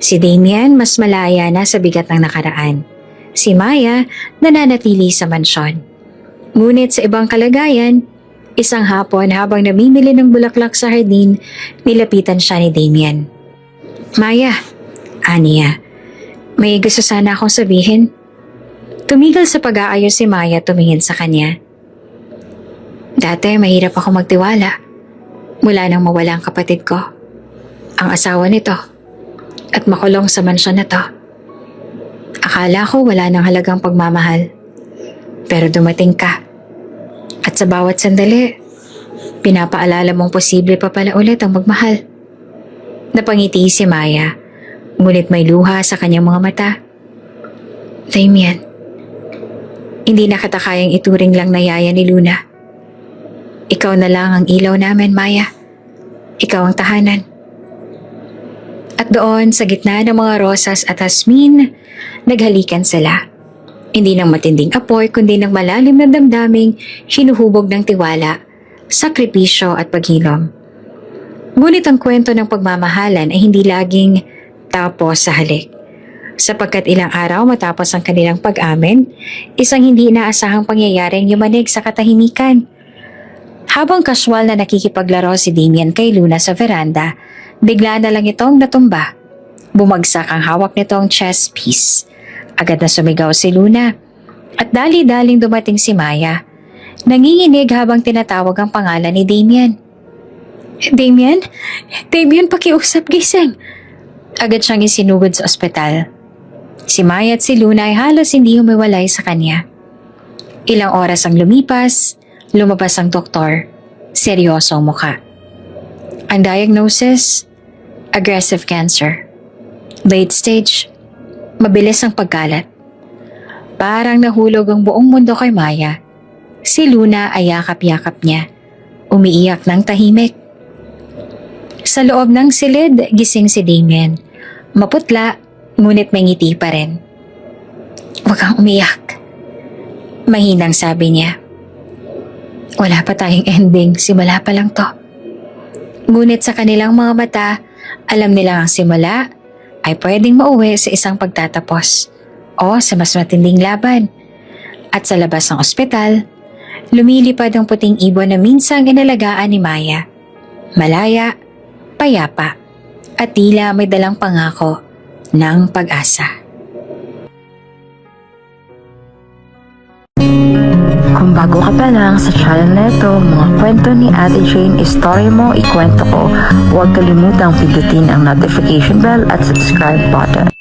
Si Damien mas malaya na sa bigat ng nakaraan. Si Maya nananatili sa mansyon. Ngunit sa ibang kalagayan, isang hapon habang namimili ng bulaklak sa hardin, nilapitan siya ni Damien. Maya, aniya, may gusto sana akong sabihin. Tumigil sa pag-aayos si Maya tumingin sa kanya. Dati mahirap ako magtiwala mula nang mawala ang kapatid ko, ang asawa nito, at makulong sa mansyon na to. Akala ko wala nang halagang pagmamahal. Pero dumating ka. At sa bawat sandali, pinapaalala mong posible pa pala ulit ang magmahal. Napangiti si Maya, ngunit may luha sa kanyang mga mata. Damien, hindi na kita kayang ituring lang na yaya ni Luna. Ikaw na lang ang ilaw namin, Maya. Ikaw ang tahanan. At doon, sa gitna ng mga rosas at hasmin, naghalikan sila. Hindi ng matinding apoy kundi ng malalim na damdaming hinuhubog ng tiwala, sakripisyo at paghilom. Ngunit ang kwento ng pagmamahalan ay hindi laging tapos sa halik. Sapagkat ilang araw matapos ang kanilang pag-amin, isang hindi inaasahang pangyayari ang yumanig sa katahimikan. Habang kaswal na nakikipaglaro si Damien kay Luna sa veranda, bigla na lang itong natumba. Bumagsak ang hawak nitong chess piece. Agad na sumigaw si Luna at dali-daling dumating si Maya. Nanginginig habang tinatawag ang pangalan ni Damien. Damien? Damien, pakiusap, gising. Agad siyang isinugod sa ospital. Si Maya at si Luna ay halos hindi humiwalay sa kanya. Ilang oras ang lumipas, lumabas ang doktor. Seryoso ang mukha. Ang diagnosis, aggressive cancer. Late stage, mabilis ang pagkalat. Parang nahulog ang buong mundo kay Maya. Si Luna ay yakap-yakap niya. Umiiyak ng tahimik. Sa loob ng silid, gising si Damien. Maputla, ngunit may ngiti pa rin. Huwag kang umiyak. Mahinang sabi niya. Wala pa tayong ending, simula pa lang to. Ngunit sa kanilang mga mata, alam nilang ang simula ay pwedeng mauwi sa isang pagtatapos o sa mas matinding laban. At sa labas ng ospital, lumilipad ang puting ibon na minsang inalagaan ni Maya. Malaya, payapa, at tila may dalang pangako ng pag-asa. Kung bago ka pa lang sa channel na ito, mga kwento ni Ate Jane, story mo, ikwento ko, huwag kalimutang pindutin ang notification bell at subscribe button.